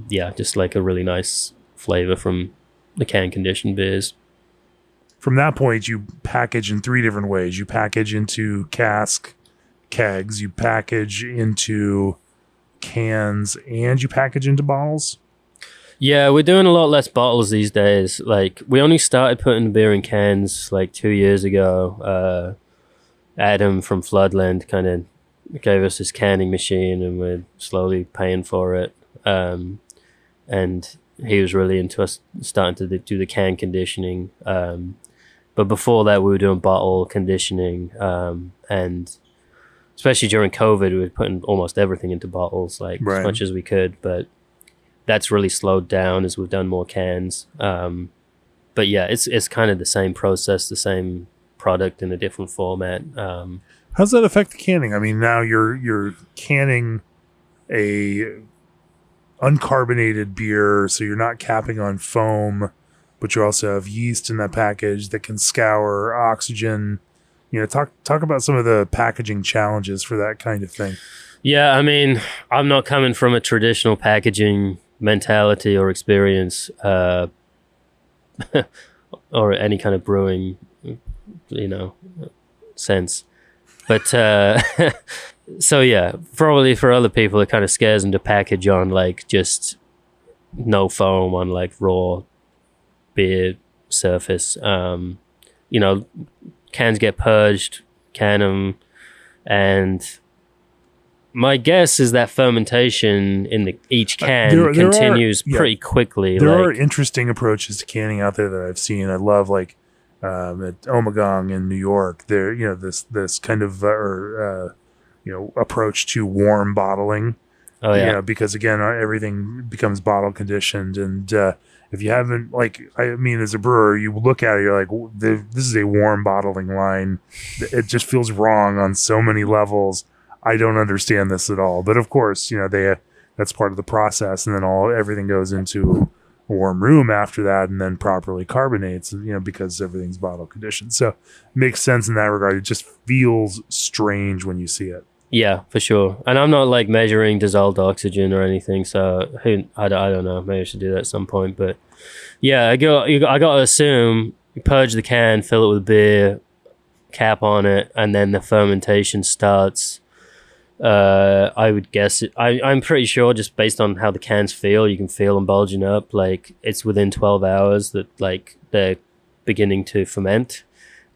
just like a really nice flavor from the can conditioned beers. From that point, you package in 3 different ways. You package into cask kegs, you package into cans, and you package into bottles. Yeah, we're doing a lot less bottles these days. Like we only started putting beer in cans like 2 years ago. Adam from Floodland kind of gave us this canning machine, and we're slowly paying for it. And he was really into us starting to do the can conditioning. But before that, we were doing bottle conditioning. And especially during COVID, we were putting almost everything into bottles, like as much as we could. But that's really slowed down as we've done more cans. But yeah, it's kind of the same process, the same product in a different format. How does that affect the canning? I mean, now you're canning a uncarbonated beer, so you're not capping on foam, but you also have yeast in that package that can scour oxygen. Talk about some of the packaging challenges for that kind of thing. Yeah, I mean, I'm not coming from a traditional packaging mentality or experience, or any kind of brewing, sense. But so yeah, probably for other people, it kind of scares them to package on like just no foam on like raw beer surface. Cans get purged, can them, and my guess is that fermentation in each can continues pretty quickly. There are interesting approaches to canning out there that I've seen. I love at Ommegang in New York. There, this kind of approach to warm bottling. Oh yeah. Because again, everything becomes bottle conditioned, and if you haven't, as a brewer, you look at it, you're like, this is a warm bottling line. It just feels wrong on so many levels. I don't understand this at all. But of course, that's part of the process, and then everything goes into a warm room after that, and then properly carbonates, because everything's bottle conditioned. So it makes sense in that regard. It just feels strange when you see it. Yeah, for sure. And I'm not like measuring dissolved oxygen or anything, so I don't know. Maybe I should do that at some point. But yeah, I got to assume you purge the can, fill it with beer, cap on it, and then the fermentation starts. I would guess I'm pretty sure, just based on how the cans feel, you can feel them bulging up. Like it's within 12 hours that like they're beginning to ferment,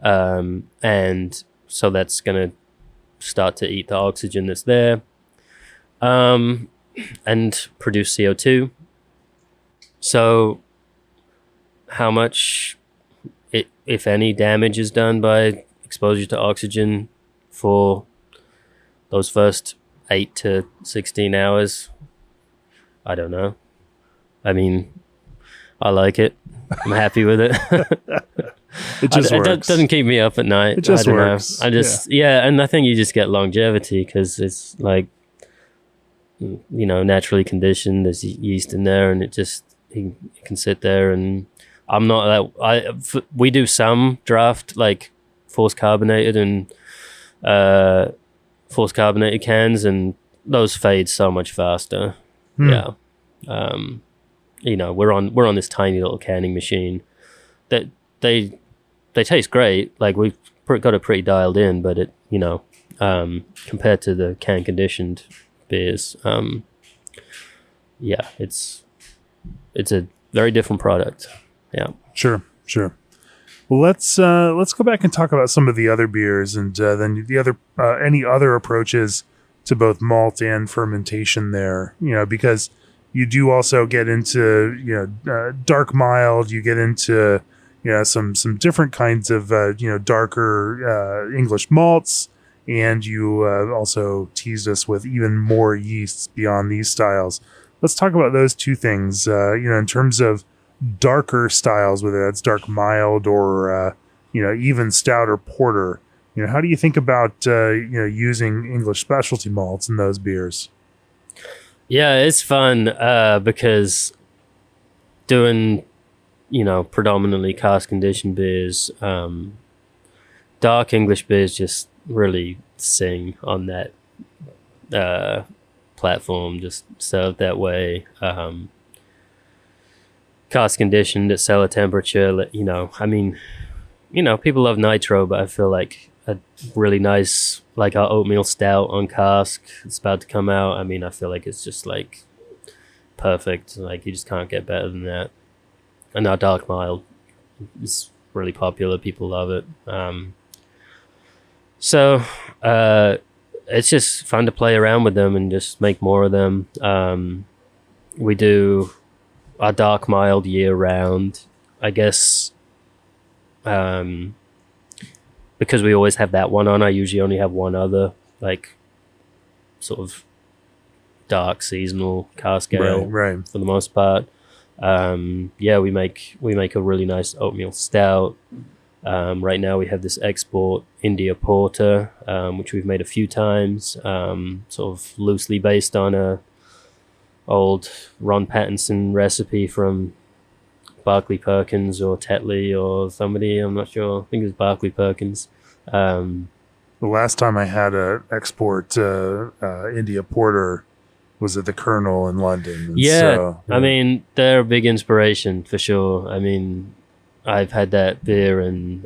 and so that's gonna start to eat the oxygen that's there, and produce CO2. So how much, if any, damage is done by exposure to oxygen for those first 8 to 16 hours? I don't know. I mean, I like it. I'm happy with it. It just works. It doesn't keep me up at night. It just I don't works. know. I just, yeah, and I think you just get longevity because it's like, naturally conditioned. There's yeast in there, and it just, it can sit there. And I'm not that, we do some draft, like force carbonated and force carbonated cans, and those fade so much faster. Yeah. We're on this tiny little canning machine that they taste great. Like we've got it pretty dialed in, but it, compared to the can conditioned beers, it's a very different product. Yeah. Sure. Well, let's go back and talk about some of the other beers, and then the other any other approaches to both malt and fermentation there. Because you do also get into dark mild. You get into some different kinds of darker English malts, and you also teased us with even more yeasts beyond these styles. Let's talk about those two things. In terms of darker styles, whether that's dark mild or even stout or porter. How do you think about using English specialty malts in those beers? Yeah, it's fun because doing predominantly cask conditioned beers, dark English beers just really sing on that platform, just served that way. Cask conditioned at cellar temperature, people love nitro, but I feel like a really nice, like our oatmeal stout on cask, it's about to come out. I feel like it's just like perfect. Like you just can't get better than that. And our dark mild is really popular. People love it. So it's just fun to play around with them and just make more of them. We do our dark mild year round, I guess. Because we always have that one on, I usually only have one other, like, sort of dark seasonal cask ale, right. For the most part. We make a really nice oatmeal stout. Right now we have this export India porter, which we've made a few times, sort of loosely based on a old Ron Pattinson recipe from Barclay Perkins or Tetley or somebody, I'm not sure. I think it was Barclay Perkins. The last time I had a export India porter was at the Colonel in London. Yeah. They're a big inspiration for sure. I've had that beer, and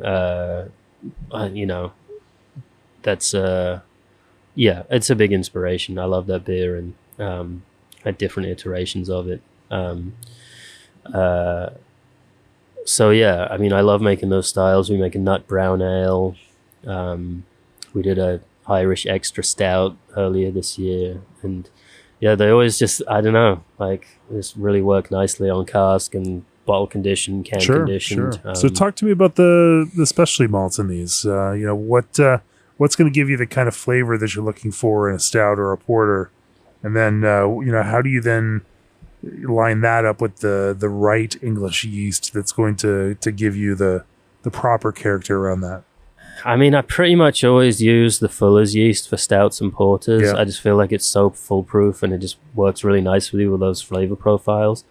that's it's a big inspiration. I love that beer, and had different iterations of it. I love making those styles. We make a nut brown ale. We did a Irish extra stout earlier this year, and they always just, I don't know, like just really work nicely on cask and bottle conditioned, can conditioned. Sure. So talk to me about the specialty malts in these. What's going to give you the kind of flavor that you're looking for in a stout or a porter, and then how do you then line that up with the right English yeast that's going to give you the proper character around that? I pretty much always use the Fuller's yeast for stouts and porters. Yeah. I just feel like it's so foolproof, and it just works really nicely with those flavor profiles.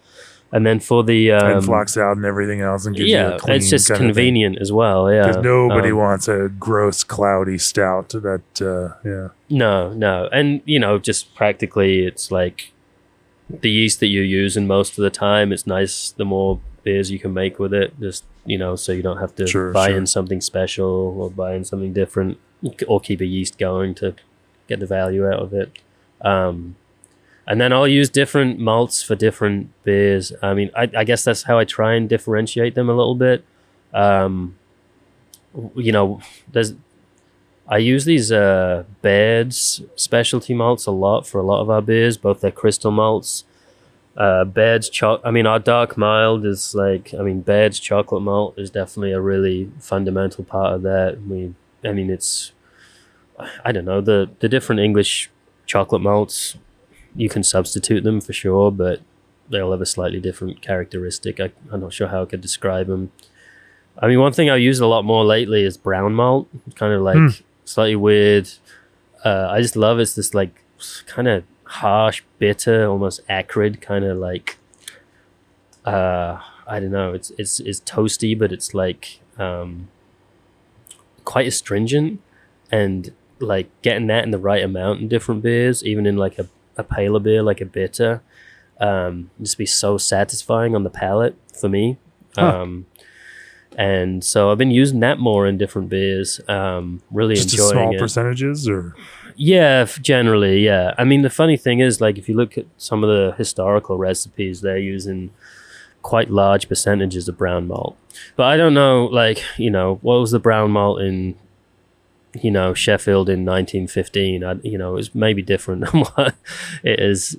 And then for the and flocks out and everything else and gives you a clean it's just kind of convenient as well. Yeah, because nobody wants a gross, cloudy stout. No, and just practically, it's like the yeast that you're using most of the time. It's nice the more beers you can make with it. Just so you don't have to buy in something special or buy in something different, or keep a yeast going to get the value out of it. And then I'll use different malts for different beers. I mean, I guess that's how I try and differentiate them a little bit. I use these Baird's specialty malts a lot for a lot of our beers, both their crystal malts. Baird's our dark mild is Baird's chocolate malt is definitely a really fundamental part of that. I don't know, the different English chocolate malts, you can substitute them for sure, but they'll have a slightly different characteristic. I'm not sure how I could describe them. I mean, one thing I've used a lot more lately is brown malt. It's kind of like slightly weird. I just love it's this like kind of harsh, bitter, almost acrid kind of like. I don't know. It's toasty, but it's like quite astringent, and like getting that in the right amount in different beers, even in like a paler beer like a bitter, just be so satisfying on the palate for me. And so I've been using that more in different beers, really just enjoying small it. Percentages, or generally, yeah. I mean, the funny thing is, like, if you look at some of the historical recipes, they're using quite large percentages of brown malt. But I don't know, like, what was the brown malt in Sheffield in 1915, it was maybe different than what it is,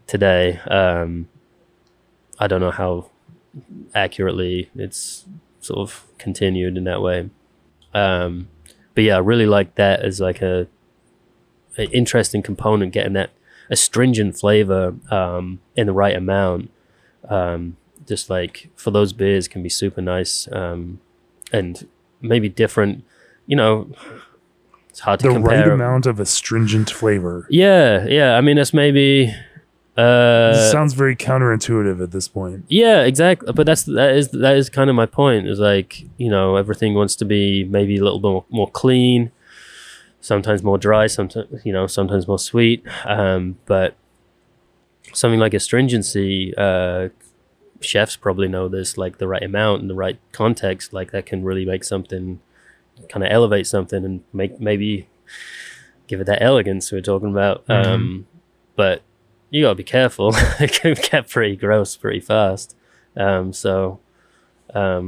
today. I don't know how accurately it's sort of continued in that way. But yeah, I really like that as like an interesting component, getting that astringent flavor in the right amount. Just like for those beers can be super nice, and maybe different. It's hard to compare. The right amount of astringent flavor. Yeah. I mean, that's maybe. This sounds very counterintuitive at this point. Yeah, exactly. But that is kind of my point. Is like everything wants to be maybe a little bit more clean, sometimes more dry, sometimes more sweet. But something like astringency, chefs probably know this, like the right amount and the right context, like that can really make something. Kind of elevate something and maybe give it that elegance we're talking about. But you gotta be careful. It can get pretty gross pretty fast. That's sort of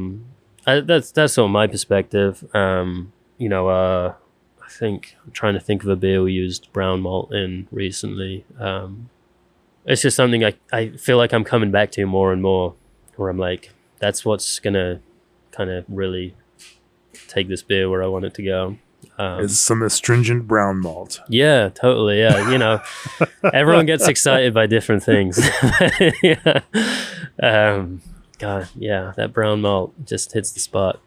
my perspective. I think I'm trying to think of a beer we used brown malt in recently. It's just something I feel like I'm coming back to more and more, where I'm like, that's what's gonna kind of really take this beer where I want it to go. Is some astringent brown malt. Yeah, totally. Yeah, everyone gets excited by different things. Yeah. God, yeah, that brown malt just hits the spot.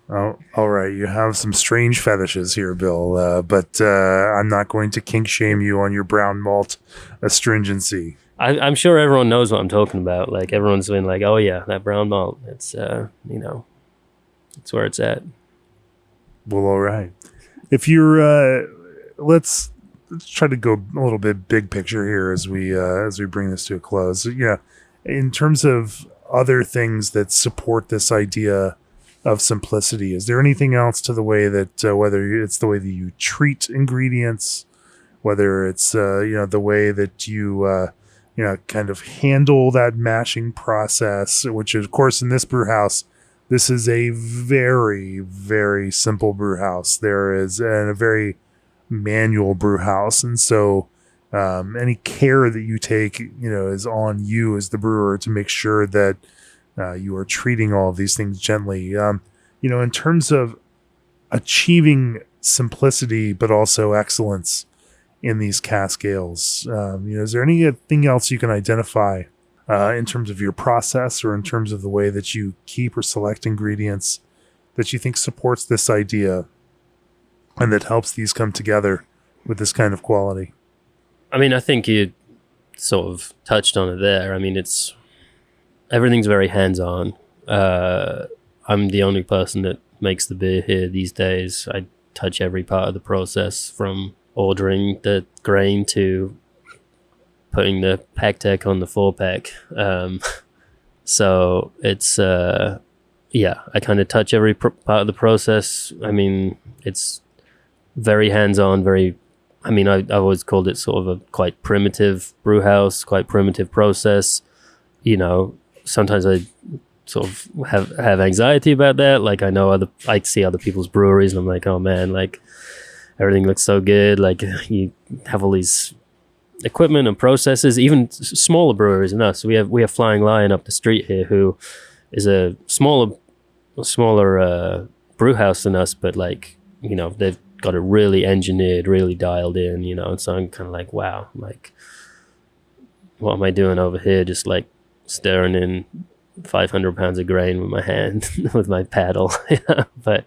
Oh, all right. You have some strange fetishes here, Bill, but I'm not going to kink shame you on your brown malt astringency. I'm sure everyone knows what I'm talking about. Like, everyone's been like, oh yeah, that brown malt. It's, that's where it's at. Well, all right. If you're, let's try to go a little bit big picture here as we bring this to a close. Yeah, in terms of other things that support this idea of simplicity, is there anything else to the way that whether it's the way that you treat ingredients, whether it's the way that you kind of handle that mashing process, which of course in this brew house. This is a very, very simple brew house. There is a very manual brew house. And so any care that you take, is on you as the brewer to make sure that you are treating all of these things gently. In terms of achieving simplicity, but also excellence in these cask ales, is there anything else you can identify in terms of your process or in terms of the way that you keep or select ingredients that you think supports this idea and that helps these come together with this kind of quality? I mean, I think sort of touched on it there. I mean, everything's very hands-on. I'm the only person that makes the beer here these days. I touch every part of the process, from ordering the grain to putting the pack tech on the 4-pack. So it's, I kind of touch every part of the process. I mean, it's very hands-on, I've always called it sort of a quite primitive brew house, quite primitive process. You know, sometimes I sort of have anxiety about that. Like, I see other people's breweries and I'm like, oh man, like everything looks so good. Like, you have all these equipment and processes, even smaller breweries than us. We have Flying Lion up the street here, who is a smaller brew house than us, but like, you know, they've got it really engineered, really dialed in, you know. And so I'm kind of like, wow, like, what am I doing over here? Just like stirring in 500 pounds of grain with my hand, with my paddle. But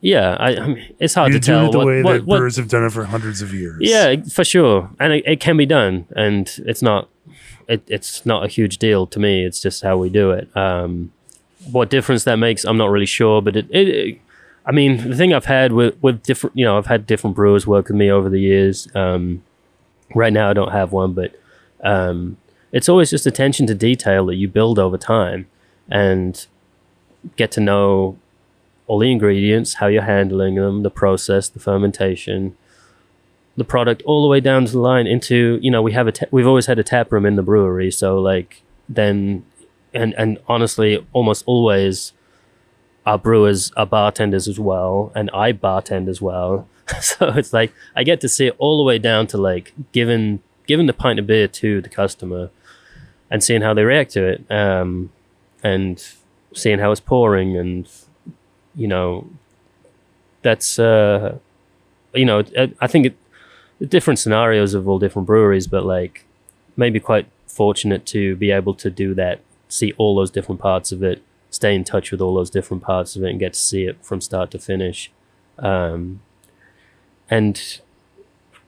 yeah, I mean, it's hard to tell. You do it the way that brewers have done it for hundreds of years. Yeah, for sure, and it can be done, and it's not a huge deal to me. It's just how we do it. What difference that makes, I'm not really sure, but I mean, the thing I've had with different, you know, I've had different brewers work with me over the years. Right now I don't have one, but it's always just attention to detail that you build over time and get to know all the ingredients, how you're handling them, the process, the fermentation, the product, all the way down to the line into, you know, we've always had a tap room in the brewery. So like then, and honestly, almost always our brewers are bartenders as well. And I bartend as well. So it's like, I get to see it all the way down to like giving the pint of beer to the customer and seeing how they react to it. And seeing how it's pouring, and, you know, that's, you know, I think different scenarios of all different breweries, but like maybe quite fortunate to be able to do that, see all those different parts of it, stay in touch with all those different parts of it, and get to see it from start to finish. And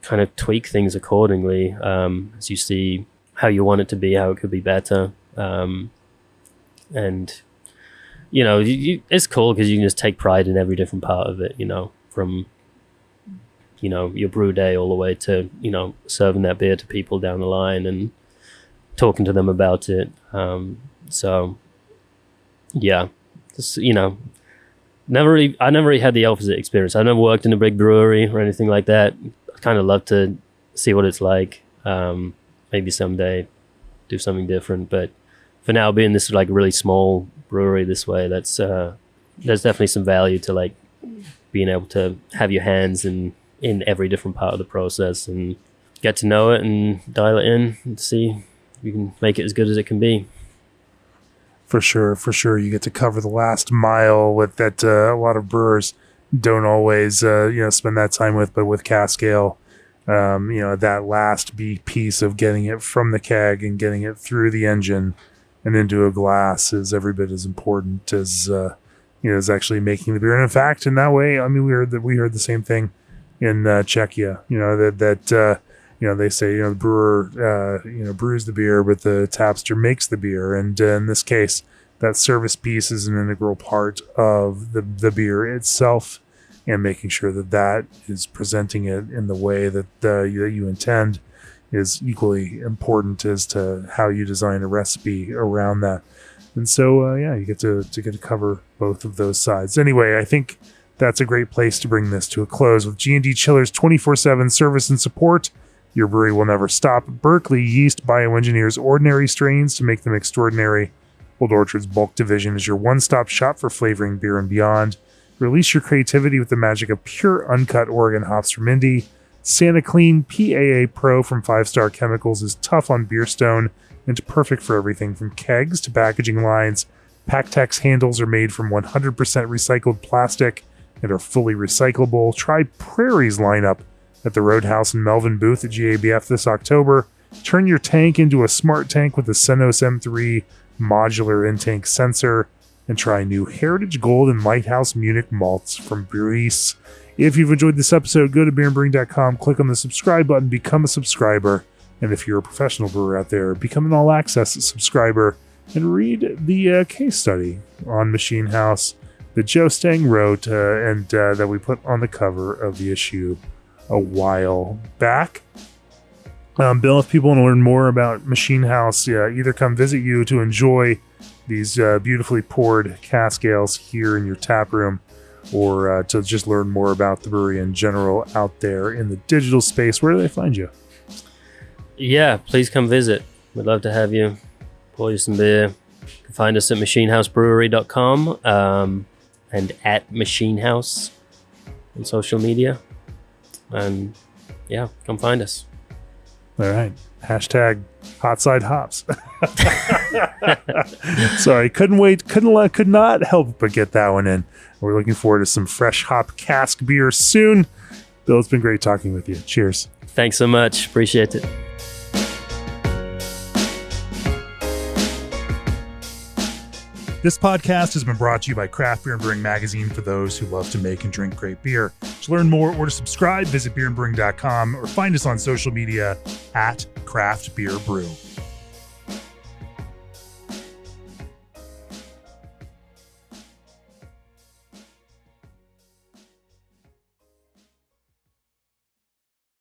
kind of tweak things accordingly as you see how you want it to be, how it could be better. And, you know, it's cool because you can just take pride in every different part of it, you know, from, you know, your brew day all the way to, you know, serving that beer to people down the line and talking to them about it. So, yeah, just, you know, I never really had the opposite experience. I never worked in a big brewery or anything like that. I kind of love to see what it's like. Maybe someday do something different, but for now, being this like really small brewery this way, that's there's definitely some value to like being able to have your hands in every different part of the process and get to know it and dial it in and see if you can make it as good as it can be. For sure. You get to cover the last mile with that a lot of brewers don't always you know, spend that time with, but with cask ale, you know, that last piece of getting it from the keg and getting it through the engine and into a glass is every bit as important as you know, as actually making the beer. And in fact, in that way, I mean, we heard the same thing in Czechia. You know, that you know, they say, you know, the brewer you know, brews the beer, but the tapster makes the beer. And in this case, that service piece is an integral part of the beer itself, and making sure that is presenting it in the way that you intend is equally important as to how you design a recipe around that. And so, yeah, you get to cover both of those sides. Anyway, I think that's a great place to bring this to a close. With G&D Chillers 24/7 service and support, your brewery will never stop. Berkeley Yeast bioengineers ordinary strains to make them extraordinary. Old Orchard's bulk division is your one-stop shop for flavoring beer and beyond. Release your creativity with the magic of pure, uncut Oregon hops from Indy. Santa Clean PAA Pro from 5 Star Chemicals is tough on beer stone and perfect for everything from kegs to packaging lines. PackTex handles are made from 100% recycled plastic and are fully recyclable. Try Prairie's lineup at the Roadhouse in Melvin booth at GABF this October. Turn your tank into a smart tank with the Senos M3 modular in-tank sensor, and try new Heritage Gold and Lighthouse Munich malts from Breweries. If you've enjoyed this episode, go to beerandbrewing.com, click on the subscribe button, become a subscriber. And if you're a professional brewer out there, become an All Access subscriber and read the case study on Machine House that Joe Stang wrote and that we put on the cover of the issue a while back. Bill, if people want to learn more about Machine House, either come visit you to enjoy these beautifully poured cask ales here in your tap room, or to just learn more about the brewery in general out there in the digital space, where do they find you? Yeah, please come visit. We'd love to have you. Pour you some beer. You can find us at machinehousebrewery.com and at Machine House on social media. And yeah, come find us. All right. Hashtag hot side hops. Sorry, could not help but get that one in. We're looking forward to some fresh hop cask beer soon. Bill, it's been great talking with you. Cheers. Thanks so much. Appreciate it. This podcast has been brought to you by Craft Beer and Brewing Magazine, for those who love to make and drink great beer. To learn more or to subscribe, visit beerandbrewing.com or find us on social media at Craft Beer Brew.